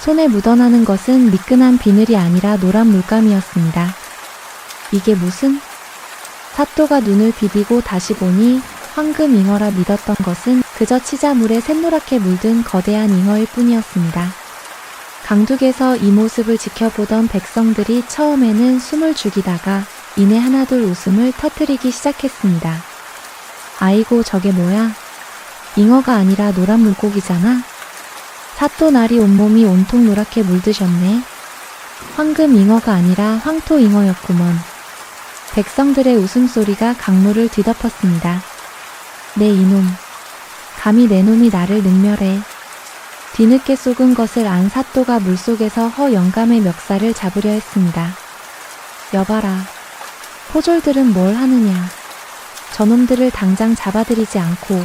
손에 묻어나는 것은 미끈한 비늘이 아니라 노란 물감이었습니다. 이게 무슨? 사또가 눈을 비비고 다시 보니 황금 잉어라 믿었던 것은 그저 치자물에 샛노랗게 물든 거대한 잉어일 뿐이었습니다. 강둑에서 이 모습을 지켜보던 백성들이 처음에는 숨을 죽이다가 이내 하나둘 웃음을 터뜨리기 시작했습니다. 아이고 저게 뭐야? 잉어가 아니라 노란 물고기잖아? 사또 날이 온몸이 온통 노랗게 물드셨네. 황금 잉어가 아니라 황토 잉어였구먼. 백성들의 웃음소리가 강물을 뒤덮었습니다. 내 이놈, 감히 내 놈이 나를 능멸해. 뒤늦게 쏘은 것을 안 사또가 물속에서 허영감의 멱살을 잡으려 했습니다. 여봐라, 포졸들은 뭘 하느냐. 저놈들을 당장 잡아들이지 않고.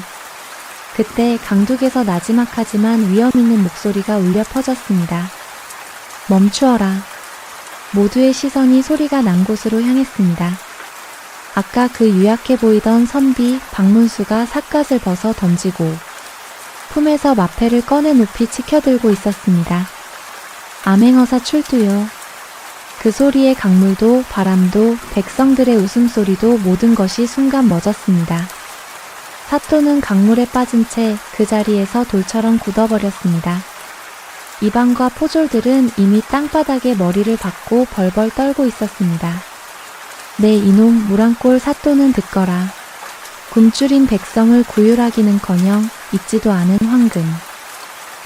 그때 강둑에서 나지막하지만 위험 있는 목소리가 울려 퍼졌습니다. 멈추어라. 모두의 시선이 소리가 난 곳으로 향했습니다. 아까 그 유약해 보이던 선비 박문수가 삿갓을 벗어 던지고 품에서 마패를 꺼내 높이 치켜들고 있었습니다. 암행어사 출두요. 그 소리에 강물도 바람도 백성들의 웃음소리도 모든 것이 순간 멎었습니다. 사또는 강물에 빠진 채 그 자리에서 돌처럼 굳어버렸습니다. 이방과 포졸들은 이미 땅바닥에 머리를 박고 벌벌 떨고 있었습니다. 네 이놈 무랑꼴 사또는 듣거라. 굶주린 백성을 구휼하기는커녕 잊지도 않은 황금.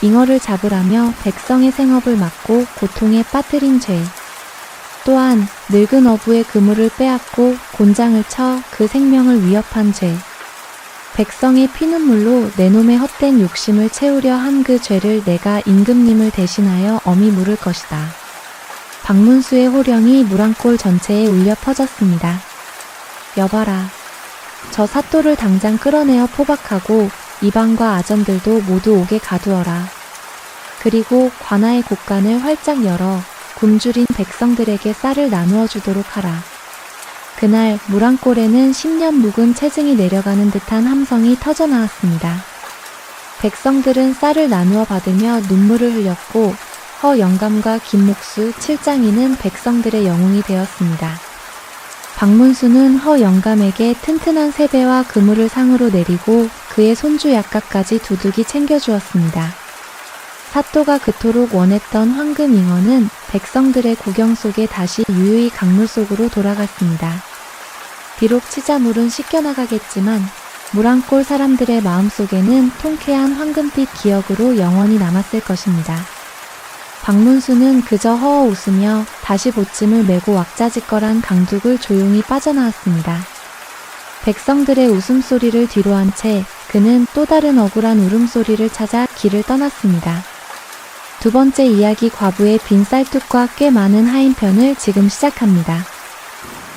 잉어를 잡으라며 백성의 생업을 막고 고통에 빠뜨린 죄. 또한 늙은 어부의 그물을 빼앗고 곤장을 쳐 그 생명을 위협한 죄. 백성의 피눈물로 내 놈의 헛된 욕심을 채우려 한 그 죄를 내가 임금님을 대신하여 엄히 물을 것이다. 박문수의 호령이 무랑골 전체에 울려 퍼졌습니다. 여봐라. 저 사또를 당장 끌어내어 포박하고 이방과 아전들도 모두 옥에 가두어라. 그리고 관아의 곳간을 활짝 열어 굶주린 백성들에게 쌀을 나누어 주도록 하라. 그날 무랑골에는 10년 묵은 체증이 내려가는 듯한 함성이 터져 나왔습니다. 백성들은 쌀을 나누어 받으며 눈물을 흘렸고 허영감과 김목수, 칠장이는 백성들의 영웅이 되었습니다. 박문수는 허영감에게 튼튼한 세배와 그물을 상으로 내리고 그의 손주 약가까지 두둑이 챙겨주었습니다. 사또가 그토록 원했던 황금 잉어는 백성들의 구경 속에 다시 유유히 강물 속으로 돌아갔습니다. 비록 치자물은 씻겨나가겠지만 무랑골 사람들의 마음속에는 통쾌한 황금빛 기억으로 영원히 남았을 것입니다. 박문수는 그저 허어 웃으며 다시 보찜을 메고 왁자지껄한 강둑을 조용히 빠져나왔습니다. 백성들의 웃음소리를 뒤로한 채 그는 또 다른 억울한 울음소리를 찾아 길을 떠났습니다. 두 번째 이야기 과부의 빈 쌀뚝과 꽤 많은 하인편을 지금 시작합니다.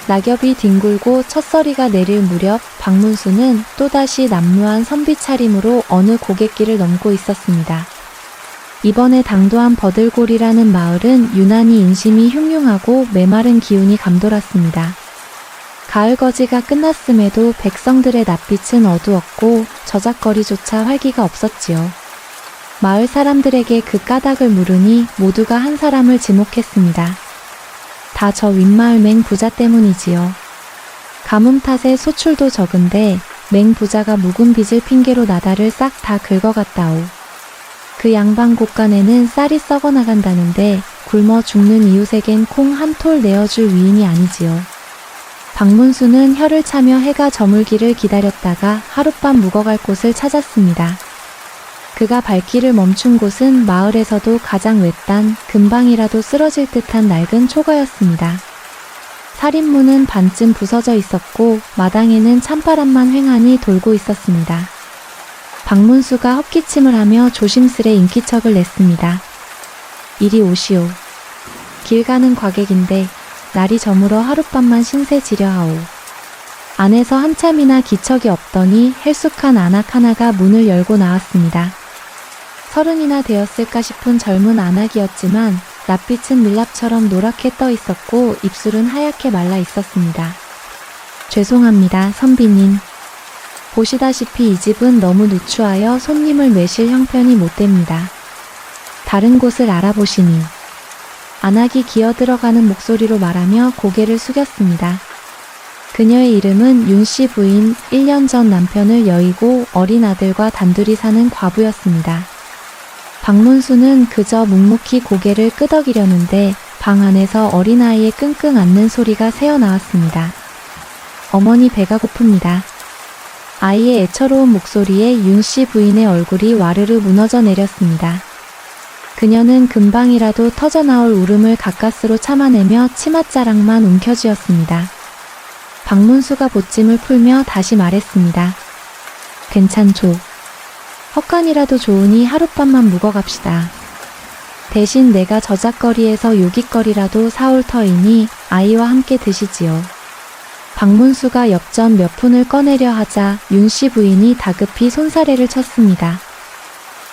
낙엽이 뒹굴고 첫서리가 내릴 무렵 박문수는 또다시 남루한 선비 차림으로 어느 고갯길을 넘고 있었습니다. 이번에 당도한 버들골이라는 마을은 유난히 인심이 흉흉하고 메마른 기운이 감돌았습니다. 가을 거지가 끝났음에도 백성들의 낯빛은 어두웠고 저작거리조차 활기가 없었지요. 마을 사람들에게 그 까닭을 물으니 모두가 한 사람을 지목했습니다. 다 저 윗마을 맹부자 때문이지요. 가뭄 탓에 소출도 적은데 맹부자가 묵은 빚을 핑계로 나다를 싹 다 긁어갔다오. 그 양반 곳간에는 쌀이 썩어나간다는데 굶어 죽는 이웃에겐 콩 한 톨 내어줄 위인이 아니지요. 박문수는 혀를 차며 해가 저물기를 기다렸다가 하룻밤 묵어갈 곳을 찾았습니다. 그가 발길을 멈춘 곳은 마을에서도 가장 외딴 금방이라도 쓰러질 듯한 낡은 초가였습니다. 살인문은 반쯤 부서져 있었고 마당에는 찬바람만 횡하니 돌고 있었습니다. 박문수가 헛기침을 하며 조심스레 인기척을 냈습니다. 이리 오시오. 길 가는 과객인데 날이 저물어 하룻밤만 신세 지려하오. 안에서 한참이나 기척이 없더니 헬쑥한 안악 하나가 문을 열고 나왔습니다. 30이나 되었을까 싶은 젊은 안악이었지만 낯빛은 밀랍처럼 노랗게 떠 있었고 입술은 하얗게 말라 있었습니다. 죄송합니다, 선비님. 보시다시피 이 집은 너무 누추하여 손님을 매실 형편이 못 됩니다. 다른 곳을 알아보시니. 안악이 기어들어가는 목소리로 말하며 고개를 숙였습니다. 그녀의 이름은 윤씨 부인, 1년 전 남편을 여의고 어린 아들과 단둘이 사는 과부였습니다. 박문수는 그저 묵묵히 고개를 끄덕이려는데 방 안에서 어린아이의 끙끙 앓는 소리가 새어나왔습니다. 어머니 배가 고픕니다. 아이의 애처로운 목소리에 윤씨 부인의 얼굴이 와르르 무너져 내렸습니다. 그녀는 금방이라도 터져나올 울음을 가까스로 참아내며 치맛자락만 움켜쥐었습니다. 박문수가 보찜을 풀며 다시 말했습니다. 괜찮죠. 헛간이라도 좋으니 하룻밤만 묵어갑시다. 대신 내가 저작거리에서 요깃거리라도 사올 터이니 아이와 함께 드시지요. 박문수가 엽전 몇 푼을 꺼내려 하자 윤씨 부인이 다급히 손사래를 쳤습니다.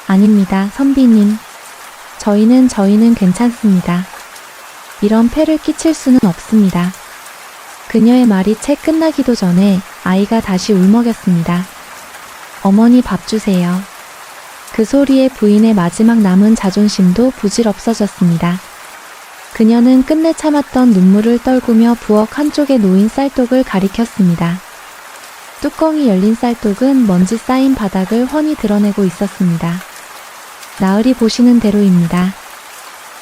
아닙니다, 선비님. 저희는 괜찮습니다. 이런 폐를 끼칠 수는 없습니다. 그녀의 말이 채 끝나기도 전에 아이가 다시 울먹였습니다. 어머니 밥 주세요. 그 소리에 부인의 마지막 남은 자존심도 부질없어졌습니다. 그녀는 끝내 참았던 눈물을 떨구며 부엌 한쪽에 놓인 쌀독을 가리켰습니다. 뚜껑이 열린 쌀독은 먼지 쌓인 바닥을 훤히 드러내고 있었습니다. 나으리 보시는 대로입니다.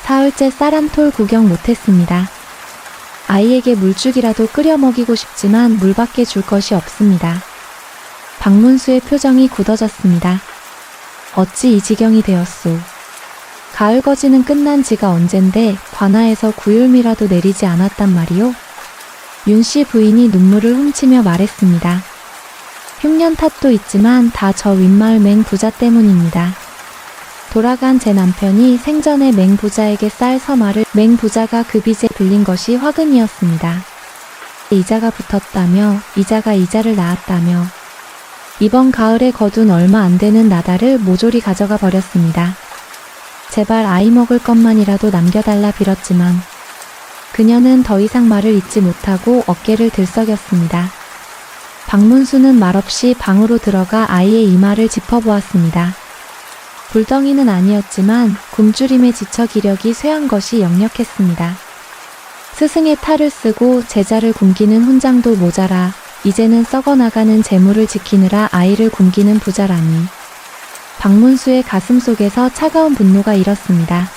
사흘째 쌀 한 톨 구경 못했습니다. 아이에게 물죽이라도 끓여 먹이고 싶지만 물밖에 줄 것이 없습니다. 박문수의 표정이 굳어졌습니다. 어찌 이 지경이 되었소. 가을 거지는 끝난 지가 언젠데 관아에서 구율미라도 내리지 않았단 말이오? 윤씨 부인이 눈물을 훔치며 말했습니다. 흉년 탓도 있지만 다 저 윗마을 맹부자 때문입니다. 돌아간 제 남편이 생전에 맹부자에게 쌀 서마를 맹부자가 그 빚에 빌린 것이 화근이었습니다. 이자가 붙었다며 이자가 이자를 낳았다며 이번 가을에 거둔 얼마 안 되는 나달을 모조리 가져가 버렸습니다. 제발 아이 먹을 것만이라도 남겨달라 빌었지만 그녀는 더 이상 말을 잇지 못하고 어깨를 들썩였습니다. 박문수는 말없이 방으로 들어가 아이의 이마를 짚어보았습니다. 불덩이는 아니었지만 굶주림에 지쳐 기력이 쇠한 것이 역력했습니다. 스승의 탈을 쓰고 제자를 굶기는 훈장도 모자라 이제는 썩어나가는 재물을 지키느라 아이를 굶기는 부자라니. 박문수의 가슴 속에서 차가운 분노가 일었습니다.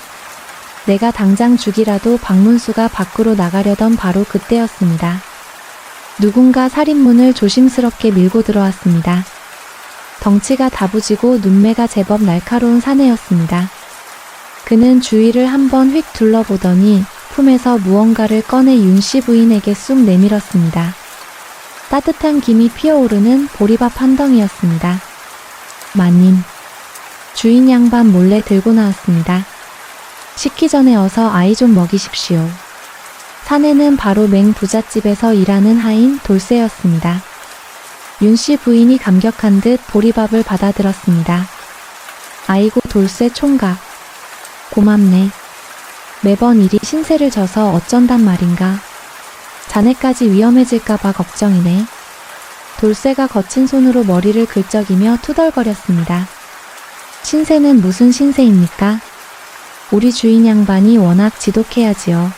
내가 당장 죽이라도 박문수가 밖으로 나가려던 바로 그때였습니다. 누군가 살인문을 조심스럽게 밀고 들어왔습니다. 덩치가 다부지고 눈매가 제법 날카로운 사내였습니다. 그는 주위를 한번 휙 둘러보더니 품에서 무언가를 꺼내 윤씨 부인에게 쑥 내밀었습니다. 따뜻한 김이 피어오르는 보리밥 한 덩이였습니다. 마님. 주인 양반 몰래 들고 나왔습니다. 식기 전에 어서 아이 좀 먹이십시오. 사내는 바로 맹부잣집에서 일하는 하인 돌쇠였습니다. 윤씨 부인이 감격한 듯 보리밥을 받아들었습니다. 아이고 돌쇠 총각. 고맙네. 매번 일이 신세를 져서 어쩐단 말인가. 자네까지 위험해질까봐 걱정이네. 돌쇠가 거친 손으로 머리를 긁적이며 투덜거렸습니다. 신세는 무슨 신세입니까? 우리 주인 양반이 워낙 지독해야지요.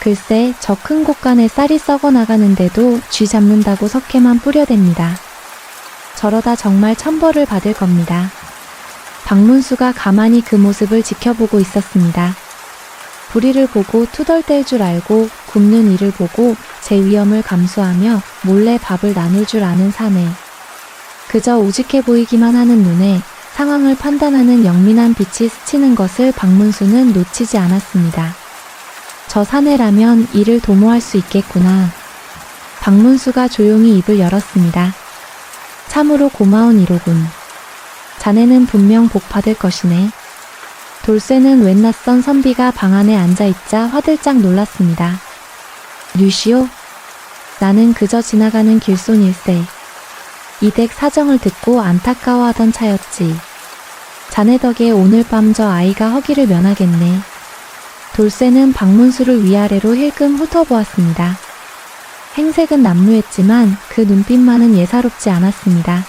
글쎄 저 큰 곳간에 쌀이 썩어 나가는데도 쥐 잡는다고 석회만 뿌려댑니다. 저러다 정말 천벌을 받을 겁니다. 박문수가 가만히 그 모습을 지켜보고 있었습니다. 불의를 보고 투덜댈 줄 알고 굶는 이를 보고 제 위험을 감수하며 몰래 밥을 나눌 줄 아는 사내. 그저 우직해 보이기만 하는 눈에 상황을 판단하는 영민한 빛이 스치는 것을 박문수는 놓치지 않았습니다. 저 사내라면 이를 도모할 수 있겠구나. 박문수가 조용히 입을 열었습니다. 참으로 고마운 이로군. 자네는 분명 복 받을 것이네. 돌쇠는 웬 낯선 선비가 방 안에 앉아있자 화들짝 놀랐습니다. 류시오? 나는 그저 지나가는 길손일세. 이 댁 사정을 듣고 안타까워하던 차였지. 자네 덕에 오늘 밤 저 아이가 허기를 면하겠네. 돌쇠는 방문수를 위아래로 힐끔 훑어보았습니다. 행색은 남루했지만 그 눈빛만은 예사롭지 않았습니다.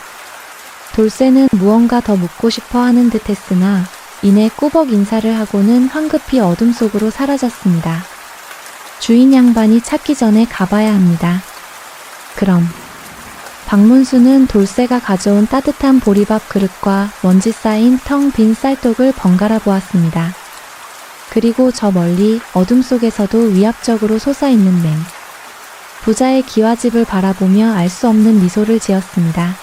돌쇠는 무언가 더 묻고 싶어 하는 듯 했으나 이내 꾸벅 인사를 하고는 황급히 어둠 속으로 사라졌습니다. 주인 양반이 찾기 전에 가봐야 합니다. 그럼 박문수는 돌쇠가 가져온 따뜻한 보리밥 그릇과 먼지 쌓인 텅 빈 쌀독을 번갈아 보았습니다. 그리고 저 멀리 어둠 속에서도 위압적으로 솟아있는 맹 부자의 기와집을 바라보며 알 수 없는 미소를 지었습니다.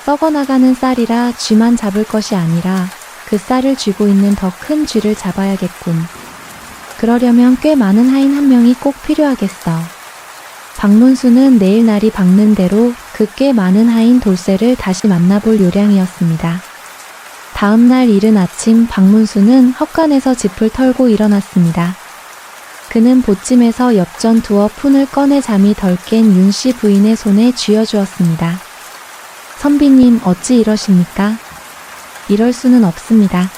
썩어나가는 쌀이라 쥐만 잡을 것이 아니라 그 쌀을 쥐고 있는 더 큰 쥐를 잡아야겠군. 그러려면 꽤 많은 하인 한 명이 꼭 필요하겠어. 박문수는 내일 날이 밝는 대로 그 꽤 많은 하인 돌쇠를 다시 만나볼 요량이었습니다. 다음 날 이른 아침 박문수는 헛간에서 짚을 털고 일어났습니다. 그는 보찜에서 엽전 두어 푼을 꺼내 잠이 덜 깬 윤씨 부인의 손에 쥐어주었습니다. 선비님 어찌 이러십니까? 이럴 수는 없습니다.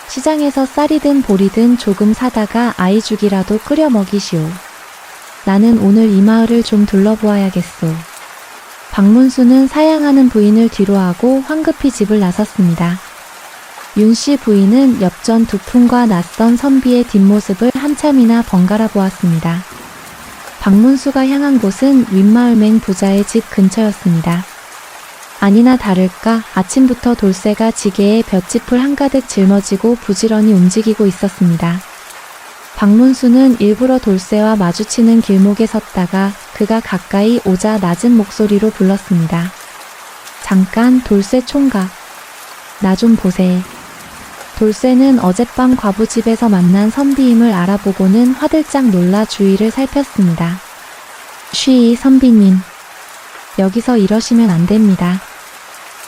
시장에서 쌀이든 보리든 조금 사다가 아이 죽이라도 끓여 먹이시오. 나는 오늘 이 마을을 좀 둘러보아야겠소. 박문수는 사양하는 부인을 뒤로하고 황급히 집을 나섰습니다. 윤씨 부인은 엽전 두 푼과 낯선 선비의 뒷모습을 한참이나 번갈아 보았습니다. 박문수가 향한 곳은 윗마을 맹 부자의 집 근처였습니다. 아니나 다를까 아침부터 돌쇠가 지게에 볏짚을 한가득 짊어지고 부지런히 움직이고 있었습니다. 박문수는 일부러 돌쇠와 마주치는 길목에 섰다가 그가 가까이 오자 낮은 목소리로 불렀습니다. 잠깐 돌쇠 총각. 나 좀 보세. 돌쇠는 어젯밤 과부집에서 만난 선비임을 알아보고는 화들짝 놀라 주위를 살폈습니다. 쉬이 선비님. 여기서 이러시면 안 됩니다.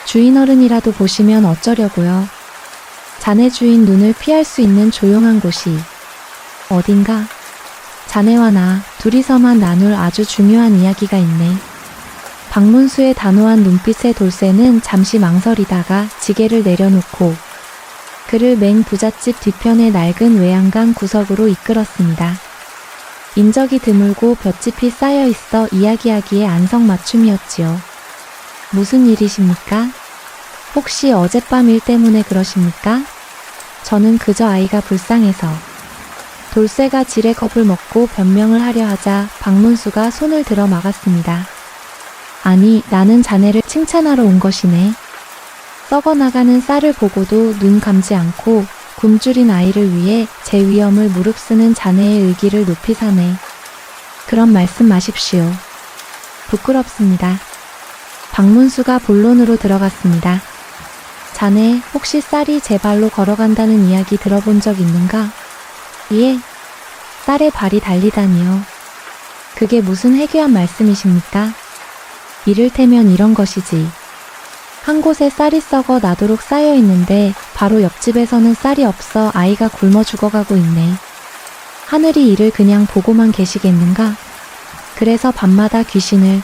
주인 어른이라도 보시면 어쩌려고요. 자네 주인 눈을 피할 수 있는 조용한 곳이 어딘가? 자네와 나 둘이서만 나눌 아주 중요한 이야기가 있네. 박문수의 단호한 눈빛에 돌쇠는 잠시 망설이다가 지게를 내려놓고 그를 맹 부잣집 뒤편의 낡은 외양간 구석으로 이끌었습니다. 인적이 드물고 볏짚이 쌓여 있어 이야기하기에 안성맞춤이었지요. 무슨 일이십니까? 혹시 어젯밤 일 때문에 그러십니까? 저는 그저 아이가 불쌍해서. 돌쇠가 지레 겁을 먹고 변명을 하려 하자 박문수가 손을 들어 막았습니다. 아니, 나는 자네를 칭찬하러 온 것이네. 썩어나가는 쌀을 보고도 눈 감지 않고 굶주린 아이를 위해 제 위험을 무릅쓰는 자네의 의기를 높이 사네. 그런 말씀 마십시오. 부끄럽습니다. 박문수가 본론으로 들어갔습니다. 자네 혹시 쌀이 제 발로 걸어간다는 이야기 들어본 적 있는가? 예, 쌀에 발이 달리다니요. 그게 무슨 해괴한 말씀이십니까? 이를테면 이런 것이지. 한 곳에 쌀이 썩어 나도록 쌓여 있는데 바로 옆집에서는 쌀이 없어 아이가 굶어 죽어가고 있네. 하늘이 이를 그냥 보고만 계시겠는가? 그래서 밤마다 귀신을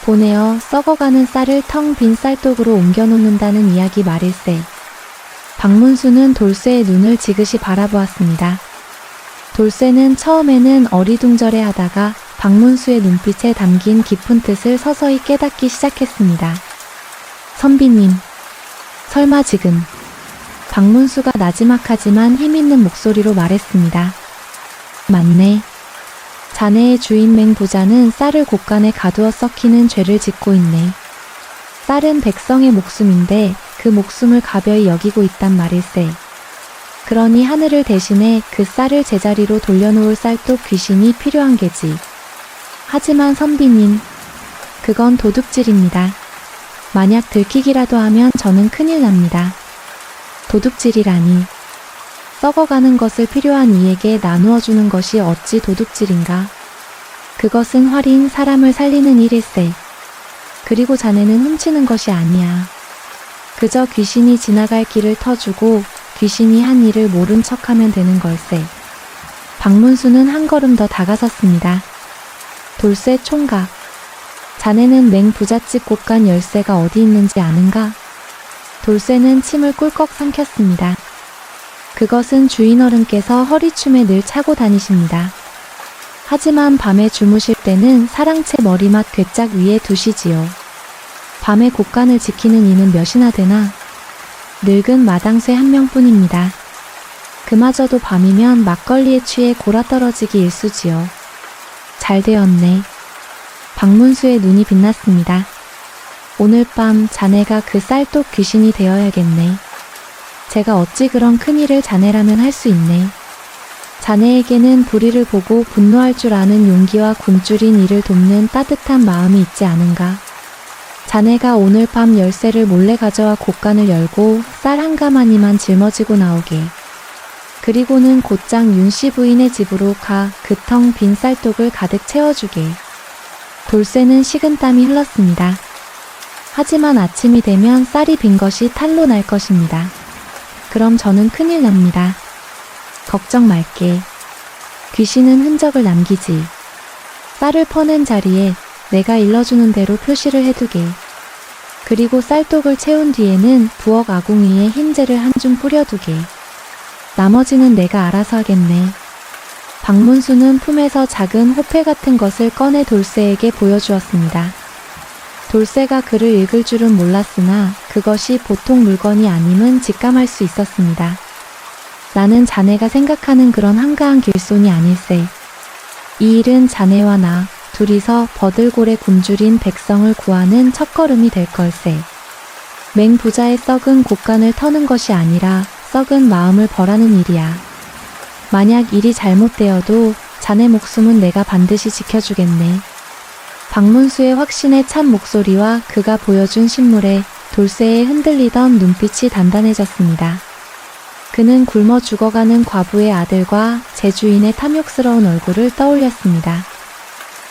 보내어 썩어가는 쌀을 텅 빈 쌀독으로 옮겨놓는다는 이야기 말일세. 박문수는 돌쇠의 눈을 지그시 바라보았습니다. 돌쇠는 처음에는 어리둥절해 하다가 박문수의 눈빛에 담긴 깊은 뜻을 서서히 깨닫기 시작했습니다. 선비님, 설마 지금. 박문수가 나지막하지만 힘있는 목소리로 말했습니다. 맞네. 자네의 주인 맹 부자는 쌀을 곳간에 가두어 썩히는 죄를 짓고 있네. 쌀은 백성의 목숨인데 그 목숨을 가벼이 여기고 있단 말일세. 그러니 하늘을 대신해 그 쌀을 제자리로 돌려놓을 쌀독 귀신이 필요한 게지. 하지만 선비님, 그건 도둑질입니다. 만약 들키기라도 하면 저는 큰일 납니다. 도둑질이라니. 썩어가는 것을 필요한 이에게 나누어 주는 것이 어찌 도둑질인가. 그것은 활인 사람을 살리는 일일세. 그리고 자네는 훔치는 것이 아니야. 그저 귀신이 지나갈 길을 터주고 귀신이 한 일을 모른 척하면 되는 걸세. 박문수는 한 걸음 더 다가섰습니다. 돌쇠 총각. 자네는 맹부잣집 곳간 열쇠가 어디 있는지 아는가? 돌쇠는 침을 꿀꺽 삼켰습니다. 그것은 주인어른께서 허리춤에 늘 차고 다니십니다. 하지만 밤에 주무실 때는 사랑채 머리맡 괴짝 위에 두시지요. 밤에 곳간을 지키는 이는 몇이나 되나? 늙은 마당쇠 한 명뿐입니다. 그마저도 밤이면 막걸리에 취해 골아떨어지기 일쑤지요. 잘 되었네. 박문수의 눈이 빛났습니다. 오늘 밤 자네가 그 쌀독 귀신이 되어야겠네. 제가 어찌 그런 큰일을 자네라면 할 수 있네. 자네에게는 불의를 보고 분노할 줄 아는 용기와 굶주린 이를 돕는 따뜻한 마음이 있지 않은가. 자네가 오늘 밤 열쇠를 몰래 가져와 곳간을 열고 쌀 한 가마니만 짊어지고 나오게. 그리고는 곧장 윤씨 부인의 집으로 가 그 텅 빈 쌀독을 가득 채워주게. 돌쇠는 식은땀이 흘렀습니다. 하지만 아침이 되면 쌀이 빈 것이 탄로 날 것입니다. 그럼 저는 큰일 납니다. 걱정 말게. 귀신은 흔적을 남기지. 쌀을 퍼낸 자리에 내가 일러주는 대로 표시를 해두게. 그리고 쌀독을 채운 뒤에는 부엌 아궁 위에 흰재를 한 줌 뿌려두게. 나머지는 내가 알아서 하겠네. 박문수는 품에서 작은 호패 같은 것을 꺼내 돌쇠에게 보여주었습니다. 돌쇠가 글을 읽을 줄은 몰랐으나 그것이 보통 물건이 아님은 직감할 수 있었습니다. 나는 자네가 생각하는 그런 한가한 길손이 아닐세. 이 일은 자네와 나 둘이서 버들골에 굶주린 백성을 구하는 첫걸음이 될 걸세. 맹부자의 썩은 곳간을 터는 것이 아니라 썩은 마음을 벌하는 일이야. 만약 일이 잘못되어도 자네 목숨은 내가 반드시 지켜주겠네. 박문수의 확신에 찬 목소리와 그가 보여준 신물에 돌쇠의 흔들리던 눈빛이 단단해졌습니다. 그는 굶어 죽어가는 과부의 아들과 제주인의 탐욕스러운 얼굴을 떠올렸습니다.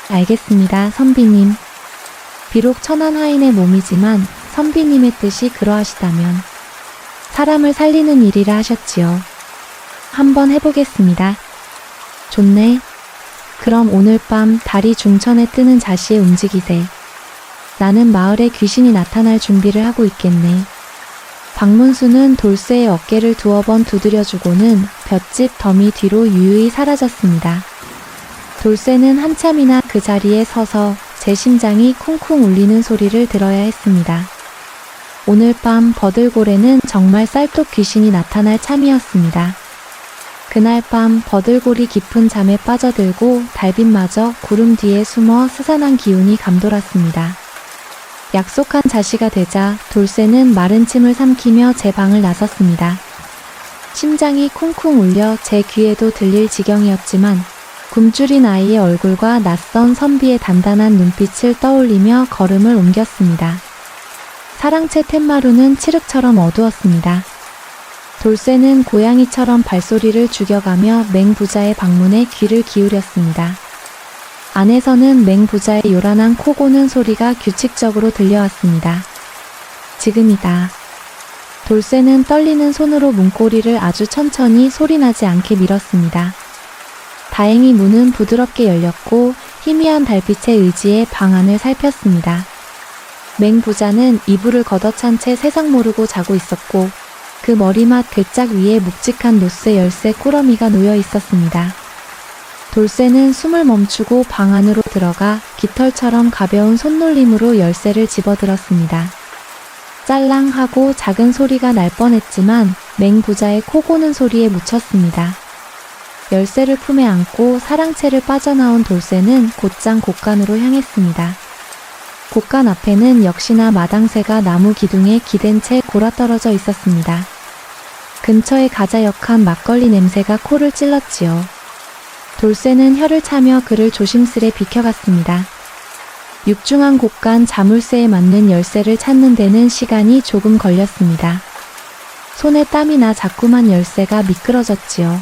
알겠습니다, 선비님. 비록 천한 하인의 몸이지만 선비님의 뜻이 그러하시다면 사람을 살리는 일이라 하셨지요. 한번 해보겠습니다. 좋네. 그럼 오늘 밤 달이 중천에 뜨는 자시에 움직이세. 나는 마을에 귀신이 나타날 준비를 하고 있겠네. 박문수는 돌쇠의 어깨를 두어 번 두드려주고는 볏짚 더미 뒤로 유유히 사라졌습니다. 돌쇠는 한참이나 그 자리에 서서 제 심장이 쿵쿵 울리는 소리를 들어야 했습니다. 오늘 밤 버들골에는 정말 쌀독 귀신이 나타날 참이었습니다. 그날 밤 버들골이 깊은 잠에 빠져들고 달빛마저 구름 뒤에 숨어 스산한 기운이 감돌았습니다. 약속한 자시가 되자 돌쇠는 마른 침을 삼키며 제 방을 나섰습니다. 심장이 쿵쿵 울려 제 귀에도 들릴 지경이었지만 굶주린 아이의 얼굴과 낯선 선비의 단단한 눈빛을 떠올리며 걸음을 옮겼습니다. 사랑채 툇마루는 칠흑처럼 어두웠습니다. 돌쇠는 고양이처럼 발소리를 죽여가며 맹부자의 방문에 귀를 기울였습니다. 안에서는 맹부자의 요란한 코 고는 소리가 규칙적으로 들려왔습니다. 지금이다. 돌쇠는 떨리는 손으로 문고리를 아주 천천히 소리나지 않게 밀었습니다. 다행히 문은 부드럽게 열렸고 희미한 달빛에 의지해 방 안을 살폈습니다. 맹부자는 이불을 걷어찬 채 세상 모르고 자고 있었고 그 머리맡 괴짝 위에 묵직한 노쇠 열쇠 꾸러미가 놓여 있었습니다. 돌쇠는 숨을 멈추고 방 안으로 들어가 깃털처럼 가벼운 손놀림으로 열쇠를 집어들었습니다. 짤랑 하고 작은 소리가 날 뻔했지만 맹부자의 코 고는 소리에 묻혔습니다. 열쇠를 품에 안고 사랑채를 빠져나온 돌쇠는 곧장 곳간으로 향했습니다. 곳간 앞에는 역시나 마당새가 나무 기둥에 기댄 채 골아떨어져 있었습니다. 근처에 가자역한 막걸리 냄새가 코를 찔렀지요. 돌쇠는 혀를 차며 그를 조심스레 비켜갔습니다. 육중한 곳간 자물쇠에 맞는 열쇠를 찾는 데는 시간이 조금 걸렸습니다. 손에 땀이 나 자꾸만 열쇠가 미끄러졌지요.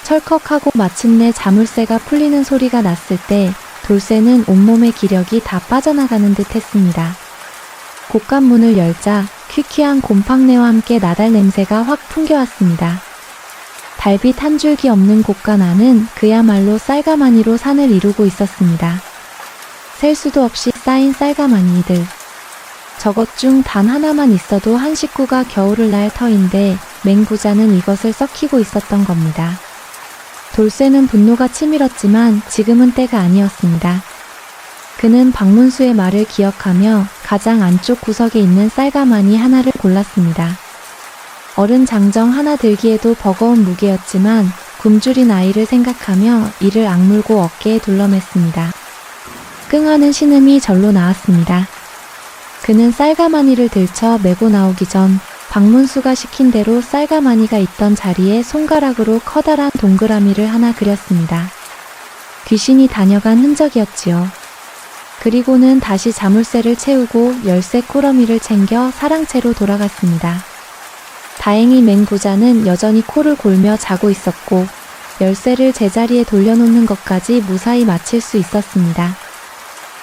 철컥하고 마침내 자물쇠가 풀리는 소리가 났을 때 돌쇠는 온몸의 기력이 다 빠져나가는 듯 했습니다. 곳간 문을 열자 퀴퀴한 곰팡내와 함께 나달 냄새가 확 풍겨왔습니다. 달빛 한 줄기 없는 곳간 안은 그야말로 쌀가마니로 산을 이루고 있었습니다. 셀 수도 없이 쌓인 쌀가마니들. 저것 중 단 하나만 있어도 한 식구가 겨울을 날 터인데 맹부자는 이것을 썩히고 있었던 겁니다. 돌쇠는 분노가 치밀었지만 지금은 때가 아니었습니다. 그는 박문수의 말을 기억하며 가장 안쪽 구석에 있는 쌀가마니 하나를 골랐습니다. 어른 장정 하나 들기에도 버거운 무게였지만 굶주린 아이를 생각하며 이를 악물고 어깨에 둘러맸습니다. 끙하는 신음이 절로 나왔습니다. 그는 쌀가마니를 들쳐 메고 나오기 전 박문수가 시킨 대로 쌀가마니가 있던 자리에 손가락으로 커다란 동그라미를 하나 그렸습니다. 귀신이 다녀간 흔적이었지요. 그리고는 다시 자물쇠를 채우고 열쇠 꾸러미를 챙겨 사랑채로 돌아갔습니다. 다행히 맹부자는 여전히 코를 골며 자고 있었고 열쇠를 제자리에 돌려놓는 것까지 무사히 마칠 수 있었습니다.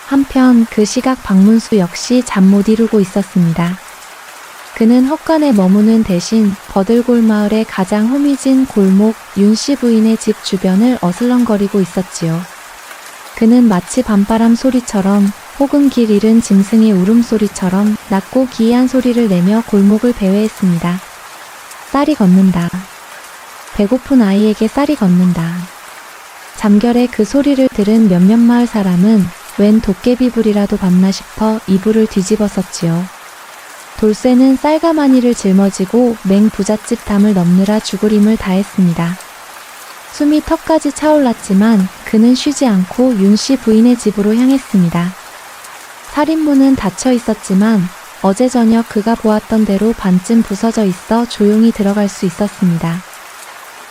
한편 그 시각 박문수 역시 잠 못 이루고 있었습니다. 그는 헛간에 머무는 대신 버들골 마을의 가장 호미진 골목 윤씨 부인의 집 주변을 어슬렁거리고 있었지요. 그는 마치 밤바람 소리처럼 혹은 길 잃은 짐승의 울음소리처럼 낮고 기이한 소리를 내며 골목을 배회했습니다. 쌀이 걷는다. 배고픈 아이에게 쌀이 걷는다. 잠결에 그 소리를 들은 몇몇 마을 사람은 웬 도깨비불이라도 봤나 싶어 이불을 뒤집었었지요. 돌쇠는 쌀가마니를 짊어지고 맹부잣집 담을 넘느라 죽을 힘을 다했습니다. 숨이 턱까지 차올랐지만 그는 쉬지 않고 윤씨 부인의 집으로 향했습니다. 살인문은 닫혀 있었지만 어제 저녁 그가 보았던 대로 반쯤 부서져 있어 조용히 들어갈 수 있었습니다.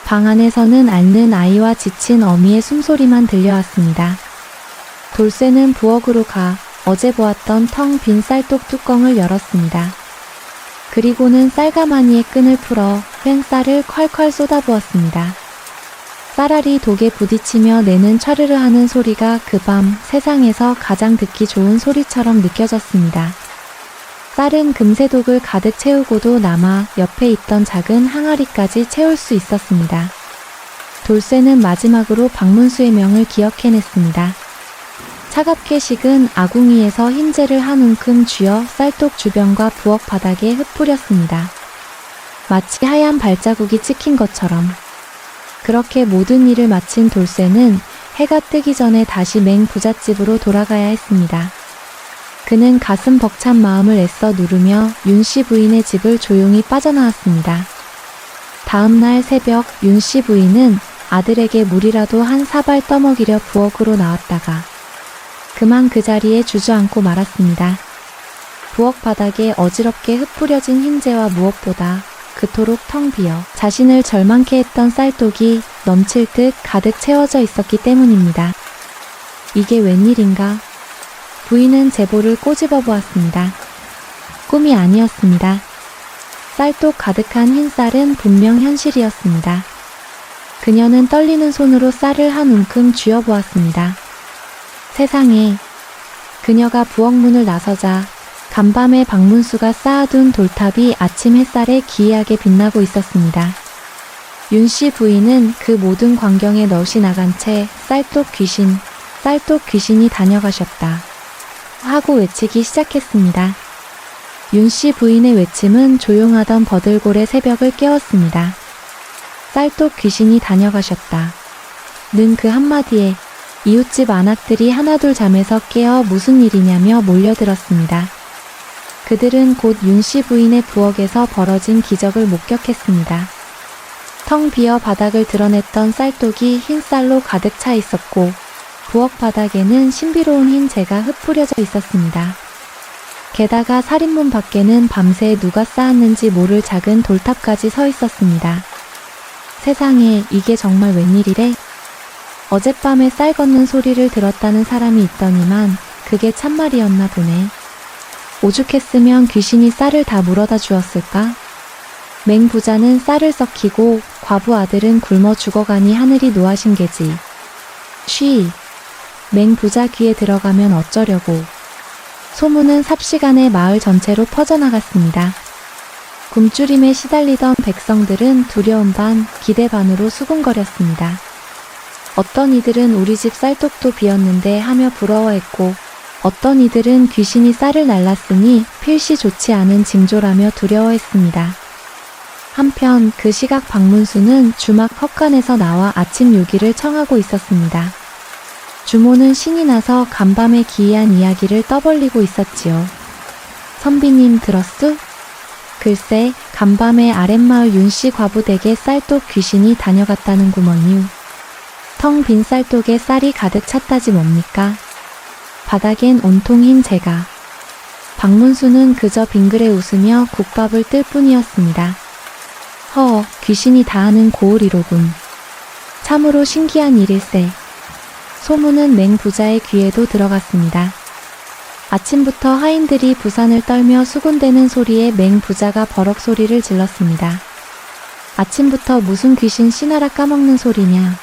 방 안에서는 앓는 아이와 지친 어미의 숨소리만 들려왔습니다. 돌쇠는 부엌으로 가 어제 보았던 텅 빈 쌀독 뚜껑을 열었습니다. 그리고는 쌀가마니의 끈을 풀어 뺀 쌀을 콸콸 쏟아부었습니다. 쌀알이 독에 부딪히며 내는 촤르르 하는 소리가 그 밤 세상에서 가장 듣기 좋은 소리처럼 느껴졌습니다. 쌀은 금세 독을 가득 채우고도 남아 옆에 있던 작은 항아리까지 채울 수 있었습니다. 돌쇠는 마지막으로 박문수의 명을 기억해냈습니다. 차갑게 식은 아궁이에서 흰재를 한 움큼 쥐어 쌀독 주변과 부엌 바닥에 흩뿌렸습니다. 마치 하얀 발자국이 찍힌 것처럼. 그렇게 모든 일을 마친 돌쇠는 해가 뜨기 전에 다시 맹부잣집으로 돌아가야 했습니다. 그는 가슴 벅찬 마음을 애써 누르며 윤씨 부인의 집을 조용히 빠져나왔습니다. 다음 날 새벽 윤씨 부인은 아들에게 물이라도 한 사발 떠먹이려 부엌으로 나왔다가 그만 그 자리에 주저앉고 말았습니다. 부엌 바닥에 어지럽게 흩뿌려진 흰재와 무엇보다 그토록 텅 비어 자신을 절망케 했던 쌀독이 넘칠 듯 가득 채워져 있었기 때문입니다. 이게 웬일인가? 부인은 제보를 꼬집어 보았습니다. 꿈이 아니었습니다. 쌀독 가득한 흰 쌀은 분명 현실이었습니다. 그녀는 떨리는 손으로 쌀을 한 움큼 쥐어 보았습니다. 세상에, 그녀가 부엌문을 나서자 간밤에 박문수가 쌓아둔 돌탑이 아침 햇살에 기이하게 빛나고 있었습니다. 윤씨 부인은 그 모든 광경에 넋이 나간 채 쌀독 귀신이 다녀가셨다 하고 외치기 시작했습니다. 윤씨 부인의 외침은 조용하던 버들골의 새벽을 깨웠습니다. 쌀독 귀신이 다녀가셨다 는 그 한마디에 이웃집 아낙들이 하나둘 잠에서 깨어 무슨 일이냐며 몰려들었습니다. 그들은 곧 윤씨 부인의 부엌에서 벌어진 기적을 목격했습니다. 텅 비어 바닥을 드러냈던 쌀독이 흰 쌀로 가득 차 있었고 부엌 바닥에는 신비로운 흰재가 흩뿌려져 있었습니다. 게다가 살인문 밖에는 밤새 누가 쌓았는지 모를 작은 돌탑까지 서 있었습니다. 세상에, 이게 정말 웬일이래? 어젯밤에 쌀 걷는 소리를 들었다는 사람이 있더니만 그게 참말이었나 보네. 오죽했으면 귀신이 쌀을 다 물어다 주었을까? 맹부자는 쌀을 썩히고 과부 아들은 굶어 죽어가니 하늘이 노하신 게지. 쉬. 맹부자 귀에 들어가면 어쩌려고. 소문은 삽시간에 마을 전체로 퍼져나갔습니다. 굶주림에 시달리던 백성들은 두려움 반, 기대 반으로 수군거렸습니다. 어떤 이들은 우리 집 쌀독도 비었는데 하며 부러워했고, 어떤 이들은 귀신이 쌀을 날랐으니 필시 좋지 않은 징조라며 두려워했습니다. 한편 그 시각 박문수는 주막 헛간에서 나와 아침 요기를 청하고 있었습니다. 주모는 신이 나서 간밤에 기이한 이야기를 떠벌리고 있었지요. 선비님 들었수? 글쎄 간밤에 아랫마을 윤씨 과부 댁에 쌀독 귀신이 다녀갔다는구먼요. 텅 빈 쌀독에 쌀이 가득 찼다지 뭡니까? 바닥엔 온통 흰 재가. 박문수는 그저 빙그레 웃으며 국밥을 뜰 뿐이었습니다. 허, 귀신이 다하는 고을이로군. 참으로 신기한 일일세. 소문은 맹부자의 귀에도 들어갔습니다. 아침부터 하인들이 부산을 떨며 수군대는 소리에 맹부자가 버럭 소리를 질렀습니다. 아침부터 무슨 귀신 씨나라 까먹는 소리냐.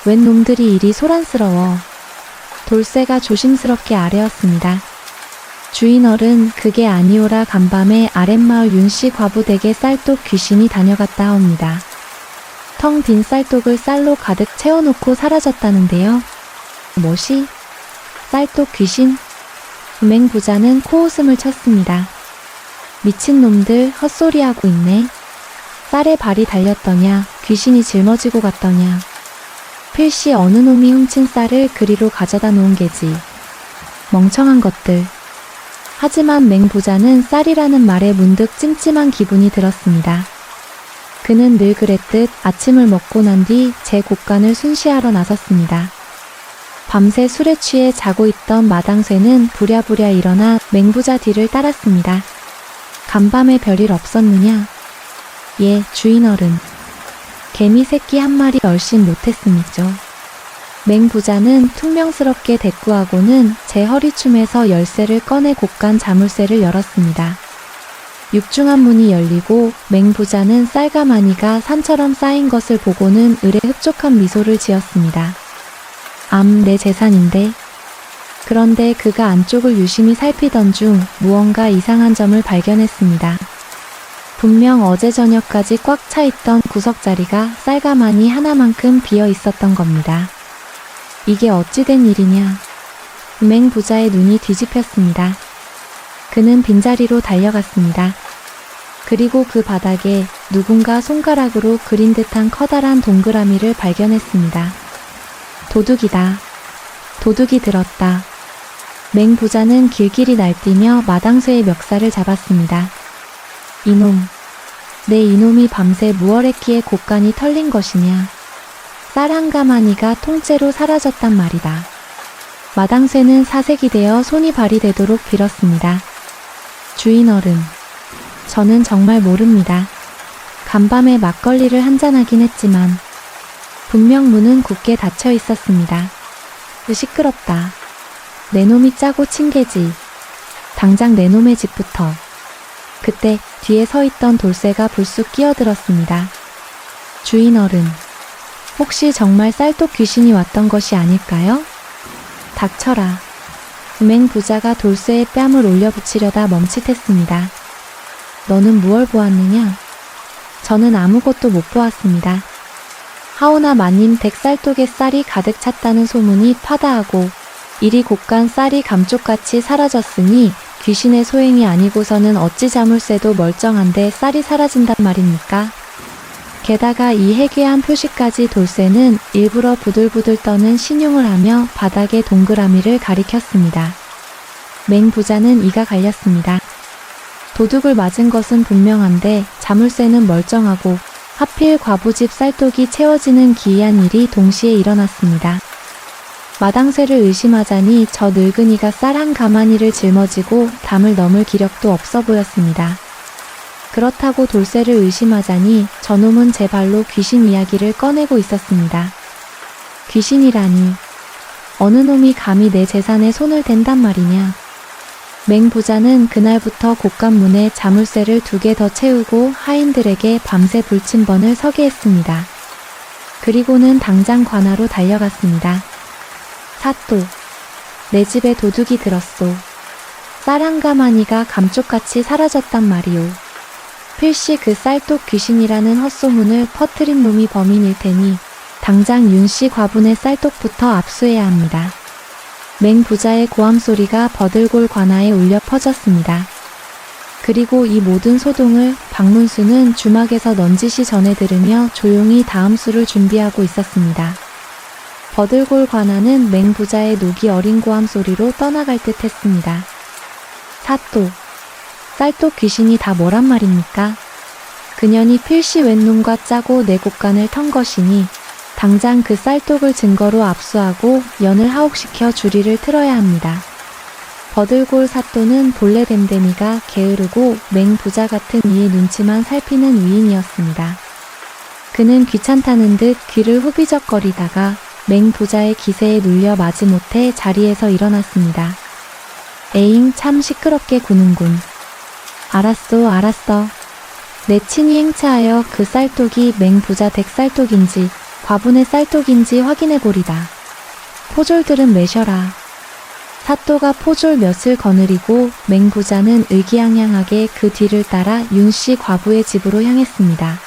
웬 놈들이 이리 소란스러워. 돌쇠가 조심스럽게 아뢰었습니다. 주인어른 그게 아니오라 간밤에 아랫마을 윤씨 과부 댁에 쌀독 귀신이 다녀갔다 하옵니다. 텅 빈 쌀독을 쌀로 가득 채워놓고 사라졌다는데요. 뭐시? 쌀독 귀신? 맹부자는 코웃음을 쳤습니다. 미친놈들 헛소리하고 있네. 쌀에 발이 달렸더냐 귀신이 짊어지고 갔더냐. 필시 어느 놈이 훔친 쌀을 그리로 가져다 놓은 게지. 멍청한 것들. 하지만 맹부자는 쌀이라는 말에 문득 찜찜한 기분이 들었습니다. 그는 늘 그랬듯 아침을 먹고 난 뒤 제 곳간을 순시하러 나섰습니다. 밤새 술에 취해 자고 있던 마당쇠는 부랴부랴 일어나 맹부자 뒤를 따랐습니다. 간밤에 별일 없었느냐? 예, 주인어른. 개미 새끼 한 마리 얼씬 못했음이죠. 맹부자는 퉁명스럽게 대꾸하고는 제 허리춤에서 열쇠를 꺼내 곳간 자물쇠를 열었습니다. 육중한 문이 열리고 맹부자는 쌀가마니가 산처럼 쌓인 것을 보고는 을에 흡족한 미소를 지었습니다. 내 재산인데. 그런데 그가 안쪽을 유심히 살피던 중 무언가 이상한 점을 발견했습니다. 분명 어제 저녁까지 꽉 차 있던 구석자리가 쌀가마니 하나만큼 비어 있었던 겁니다. 이게 어찌 된 일이냐. 맹부자의 눈이 뒤집혔습니다. 그는 빈자리로 달려갔습니다. 그리고 그 바닥에 누군가 손가락으로 그린 듯한 커다란 동그라미를 발견했습니다. 도둑이다. 도둑이 들었다. 맹부자는 길길이 날뛰며 마당쇠의 멱살을 잡았습니다. 이놈. 내 이놈이 밤새 무얼 했기에 곳간이 털린 것이냐. 쌀 한 가마니가 통째로 사라졌단 말이다. 마당쇠는 사색이 되어 손이 발이 되도록 빌었습니다. 주인어른. 저는 정말 모릅니다. 간밤에 막걸리를 한잔하긴 했지만 분명 문은 굳게 닫혀 있었습니다. 시끄럽다. 내 놈이 짜고 친 게지. 당장 내 놈의 집부터. 그때 뒤에 서 있던 돌쇠가 불쑥 끼어들었습니다. 주인어른, 혹시 정말 쌀독 귀신이 왔던 것이 아닐까요? 닥쳐라. 맹부자가 돌쇠의 뺨을 올려붙이려다 멈칫했습니다. 너는 무얼 보았느냐? 저는 아무것도 못 보았습니다. 하오나 마님 댁 쌀독에 쌀이 가득 찼다는 소문이 파다하고 이리 곳간 쌀이 감쪽같이 사라졌으니 귀신의 소행이 아니고서는 어찌 자물쇠도 멀쩡한데 쌀이 사라진단 말입니까? 게다가 이 해괴한 표시까지 돌쇠는 일부러 부들부들 떠는 신용을 하며 바닥에 동그라미를 가리켰습니다. 맹부자는 이가 갈렸습니다. 도둑을 맞은 것은 분명한데 자물쇠는 멀쩡하고 하필 과부집 쌀독이 채워지는 기이한 일이 동시에 일어났습니다. 마당쇠를 의심하자니 저 늙은이가 쌀 한 가마니를 짊어지고 담을 넘을 기력도 없어 보였습니다. 그렇다고 돌쇠를 의심하자니 저놈은 제 발로 귀신 이야기를 꺼내고 있었습니다. 귀신이라니. 어느 놈이 감히 내 재산에 손을 댄단 말이냐. 맹부자는 그날부터 곳간문에 자물쇠를 2개 더 채우고 하인들에게 밤새 불침번을 서게 했습니다. 그리고는 당장 관하로 달려갔습니다. 사또. 내 집에 도둑이 들었소. 쌀 한 가마니가 감쪽같이 사라졌단 말이오. 필시 그 쌀독 귀신이라는 헛소문을 퍼뜨린 놈이 범인일 테니 당장 윤씨 과분의 쌀독부터 압수해야 합니다. 맹부자의 고함 소리가 버들골 관아에 울려 퍼졌습니다. 그리고 이 모든 소동을 박문수는 주막에서 넌지시 전해 들으며 조용히 다음 수를 준비하고 있었습니다. 버들골 관아는 맹부자의 녹이 어린 고함 소리로 떠나갈 듯 했습니다. 사또, 쌀독 귀신이 다 뭐란 말입니까? 그년이 필시 웬 놈과 짜고 내 곳간을 턴 것이니 당장 그 쌀독을 증거로 압수하고 연을 하옥시켜 주리를 틀어야 합니다. 버들골 사또는 본래 댐댐이가 게으르고 맹부자 같은 이의 눈치만 살피는 위인이었습니다. 그는 귀찮다는 듯 귀를 후비적거리다가 맹부자의 기세에 눌려 마지못해 자리에서 일어났습니다. 에잉, 참 시끄럽게 구는군. 알았어. 내 친히 행차하여 그 쌀독이 맹부자 댁 쌀독인지 과분의 쌀독인지 확인해보리다. 포졸들은 매셔라. 사또가 포졸 몇을 거느리고 맹부자는 의기양양하게 그 뒤를 따라 윤씨 과부의 집으로 향했습니다.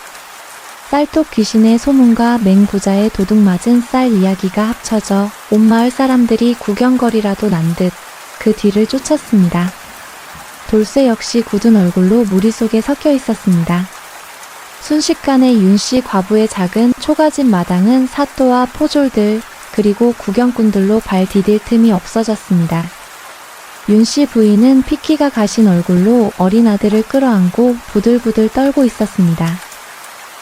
쌀독 귀신의 소문과 맹부자의 도둑맞은 쌀 이야기가 합쳐져 온 마을 사람들이 구경거리라도 난 듯 그 뒤를 쫓았습니다. 돌쇠 역시 굳은 얼굴로 무리 속에 섞여 있었습니다. 순식간에 윤씨 과부의 작은 초가집 마당은 사또와 포졸들 그리고 구경꾼들로 발 디딜 틈이 없어졌습니다. 윤씨 부인은 피키가 가신 얼굴로 어린 아들을 끌어안고 부들부들 떨고 있었습니다.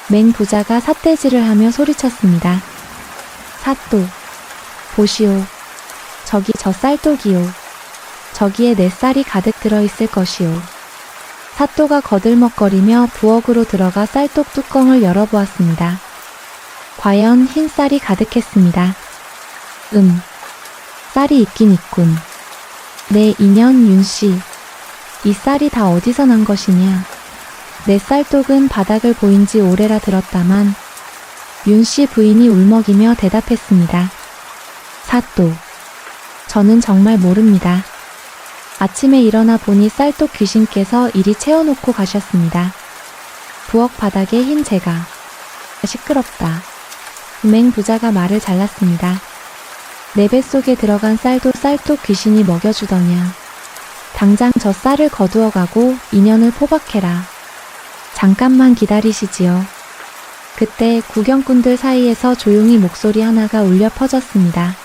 맹부자가 삿대질을 하며 소리쳤습니다. 사또, 보시오. 저기 저 쌀독이요. 저기에 내 쌀이 가득 들어있을 것이오. 사또가 거들먹거리며 부엌으로 들어가 쌀독 뚜껑을 열어보았습니다. 과연 흰 쌀이 가득했습니다. 쌀이 있긴 있군. 내 인연 윤씨, 이 쌀이 다 어디서 난 것이냐. 내 쌀독은 바닥을 보인 지 오래라 들었다만 윤씨 부인이 울먹이며 대답했습니다. 사또, 저는 정말 모릅니다. 아침에 일어나 보니 쌀독 귀신께서 이리 채워놓고 가셨습니다. 부엌 바닥에 흰 재가. 시끄럽다. 맹부자가 말을 잘랐습니다. 내 뱃속에 들어간 쌀도 쌀독 귀신이 먹여주더냐. 당장 저 쌀을 거두어 가고 인연을 포박해라. 잠깐만 기다리시지요. 그때 구경꾼들 사이에서 조용히 목소리 하나가 울려 퍼졌습니다.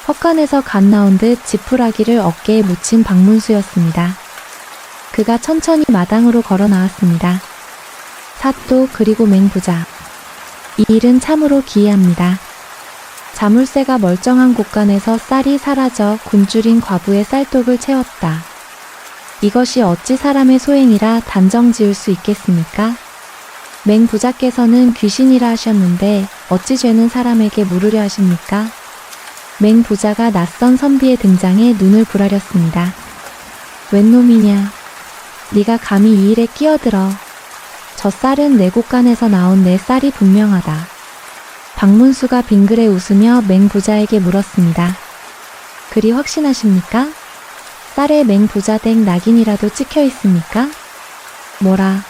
헛간에서 갓 나온 듯 지푸라기를 어깨에 묻힌 박문수였습니다. 그가 천천히 마당으로 걸어 나왔습니다. 사또 그리고 맹부자. 이 일은 참으로 기이합니다. 자물쇠가 멀쩡한 곳간에서 쌀이 사라져 굶주린 과부의 쌀독을 채웠다. 이것이 어찌 사람의 소행이라 단정 지을 수 있겠습니까? 맹부자께서는 귀신이라 하셨는데 어찌 죄는 사람에게 물으려 하십니까? 맹부자가 낯선 선비의 등장에 눈을 부라렸습니다. 웬 놈이냐? 네가 감히 이 일에 끼어들어. 저 쌀은 내 곳간에서 나온 내 쌀이 분명하다. 박문수가 빙그레 웃으며 맹부자에게 물었습니다. 그리 확신하십니까? 쌀에 맹부자 댁 낙인이라도 찍혀 있습니까? 뭐라?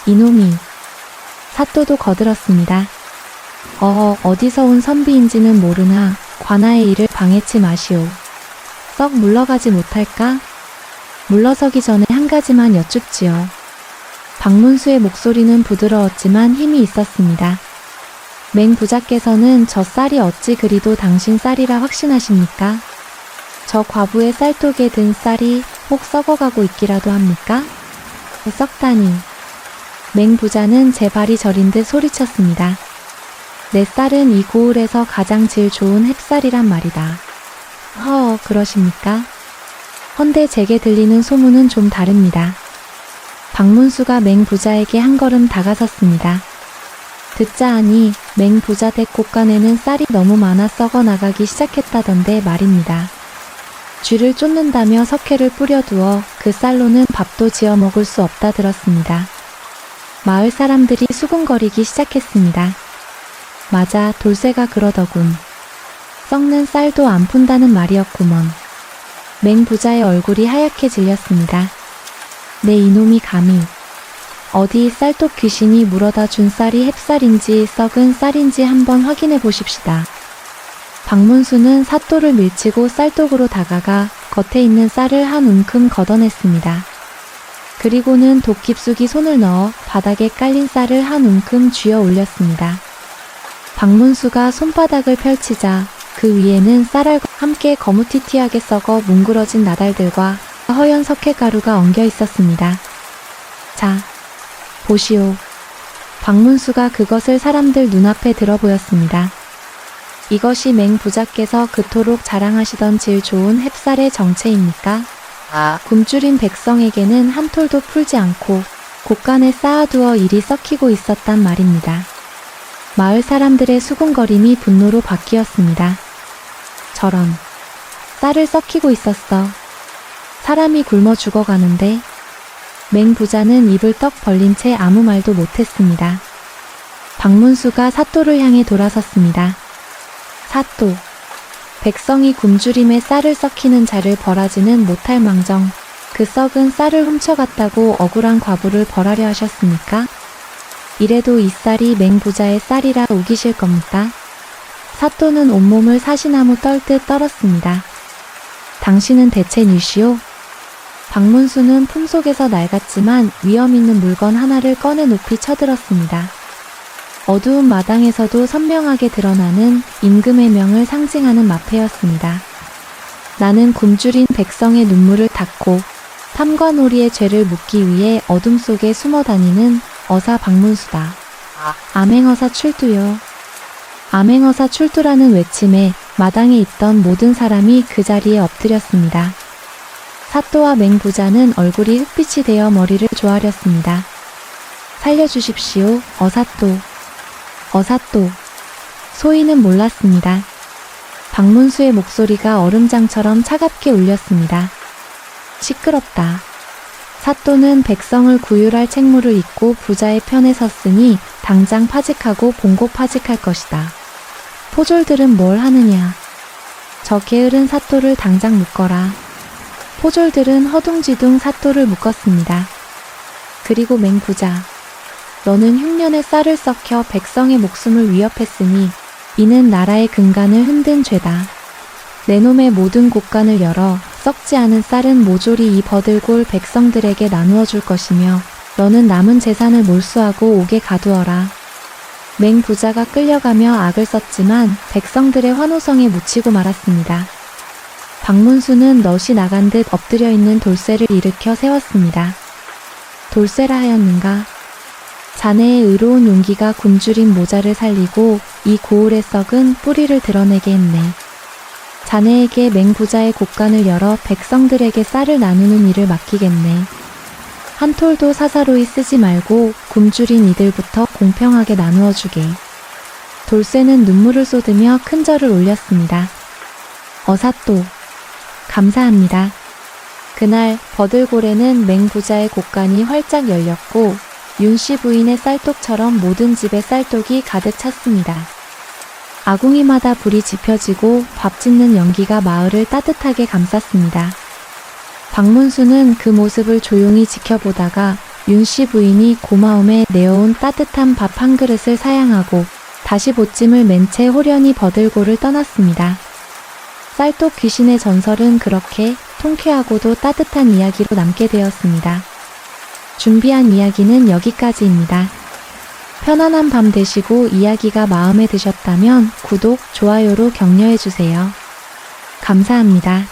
이놈이. 사또도 거들었습니다. 어디서 온 선비인지는 모르나 관아의 일을 방해치 마시오. 썩 물러가지 못할까? 물러서기 전에 한 가지만 여쭙지요. 박문수의 목소리는 부드러웠지만 힘이 있었습니다. 맹부자께서는 저 쌀이 어찌 그리도 당신 쌀이라 확신하십니까? 저 과부의 쌀독에 든 쌀이 혹 썩어가고 있기라도 합니까? 썩다니. 맹부자는 제 발이 저린 듯 소리쳤습니다. 내 쌀은 이 고을에서 가장 질 좋은 햅쌀이란 말이다. 그러십니까? 헌데 제게 들리는 소문은 좀 다릅니다. 박문수가 맹부자에게 한 걸음 다가섰습니다. 듣자 하니 맹부자 댁 곳간에는 쌀이 너무 많아 썩어 나가기 시작했다던데 말입니다. 쥐를 쫓는다며 석회를 뿌려두어 그 쌀로는 밥도 지어 먹을 수 없다 들었습니다. 마을 사람들이 수군거리기 시작했습니다. 맞아, 돌쇠가 그러더군. 썩는 쌀도 안 푼다는 말이었구먼. 맹부자의 얼굴이 하얗게 질렸습니다. 내 이놈이 감히. 어디 쌀독 귀신이 물어다 준 쌀이 햅쌀인지 썩은 쌀인지 한번 확인해 보십시다. 박문수는 삿도를 밀치고 쌀독으로 다가가 겉에 있는 쌀을 한 움큼 걷어냈습니다. 그리고는 독 깊숙이 손을 넣어 바닥에 깔린 쌀을 한 움큼 쥐어 올렸습니다. 박문수가 손바닥을 펼치자 그 위에는 쌀알과 함께 거무튀튀하게 썩어 뭉그러진 나달들과 허연 석회가루가 엉겨 있었습니다. 자, 보시오. 박문수가 그것을 사람들 눈앞에 들어 보였습니다. 이것이 맹부자께서 그토록 자랑하시던 질 좋은 햅쌀의 정체입니까? 굶주린 백성에게는 한 톨도 풀지 않고 곳간에 쌓아두어 이리 썩히고 있었단 말입니다. 마을 사람들의 수군거림이 분노로 바뀌었습니다. 저런, 쌀을 썩히고 있었어. 사람이 굶어 죽어가는데. 맹부자는 입을 떡 벌린 채 아무 말도 못했습니다. 박문수가 삿도를 향해 돌아섰습니다. 삿도. 백성이 굶주림에 쌀을 썩히는 자를 벌하지는 못할 망정 그 썩은 쌀을 훔쳐갔다고 억울한 과부를 벌하려 하셨습니까? 이래도 이 쌀이 맹부자의 쌀이라 우기실 겁니까? 삿도는 온몸을 사시나무 떨듯 떨었습니다. 당신은 대체 누시오? 박문수는 품속에서 낡았지만 위험 있는 물건 하나를 꺼내 높이 쳐들었습니다. 어두운 마당에서도 선명하게 드러나는 임금의 명을 상징하는 마패였습니다. 나는 굶주린 백성의 눈물을 닦고 탐관오리의 죄를 묻기 위해 어둠 속에 숨어 다니는 어사 박문수다. 암행어사 출두요. 암행어사 출두라는 외침에 마당에 있던 모든 사람이 그 자리에 엎드렸습니다. 삿도와 맹부자는 얼굴이 흑빛이 되어 머리를 조아렸습니다. 살려주십시오, 어삿도. 어삿도. 소인은 몰랐습니다. 박문수의 목소리가 얼음장처럼 차갑게 울렸습니다. 시끄럽다. 삿도는 백성을 구휼할 책무를 잊고 부자의 편에 섰으니 당장 파직하고 봉고파직할 것이다. 포졸들은 뭘 하느냐. 저 게으른 삿도를 당장 묶어라. 포졸들은 허둥지둥 삿도를 묶었습니다. 그리고 맹부자. 너는 흉년의 쌀을 썩혀 백성의 목숨을 위협했으니 이는 나라의 근간을 흔든 죄다. 내 놈의 모든 곳간을 열어 썩지 않은 쌀은 모조리 이 버들골 백성들에게 나누어 줄 것이며 너는 남은 재산을 몰수하고 옥에 가두어라. 맹부자가 끌려가며 악을 썼지만 백성들의 환호성에 묻히고 말았습니다. 박문수는 넛이 나간 듯 엎드려 있는 돌쇠를 일으켜 세웠습니다. 돌쇠라 하였는가? 자네의 의로운 용기가 굶주린 모자를 살리고 이 고을의 썩은 뿌리를 드러내게 했네. 자네에게 맹부자의 곳간을 열어 백성들에게 쌀을 나누는 일을 맡기겠네. 한 톨도 사사로이 쓰지 말고 굶주린 이들부터 공평하게 나누어 주게. 돌쇠는 눈물을 쏟으며 큰 절을 올렸습니다. 어삿도. 감사합니다. 그날 버들골에는 맹부자의 곳간이 활짝 열렸고 윤씨 부인의 쌀독처럼 모든 집에 쌀독이 가득 찼습니다. 아궁이마다 불이 지펴지고 밥 짓는 연기가 마을을 따뜻하게 감쌌습니다. 박문수는 그 모습을 조용히 지켜보다가 윤씨 부인이 고마움에 내어온 따뜻한 밥 한 그릇을 사양하고 다시 보찜을 맨 채 호련히 버들골을 떠났습니다. 쌀독 귀신의 전설은 그렇게 통쾌하고도 따뜻한 이야기로 남게 되었습니다. 준비한 이야기는 여기까지입니다. 편안한 밤 되시고 이야기가 마음에 드셨다면 구독, 좋아요로 격려해주세요. 감사합니다.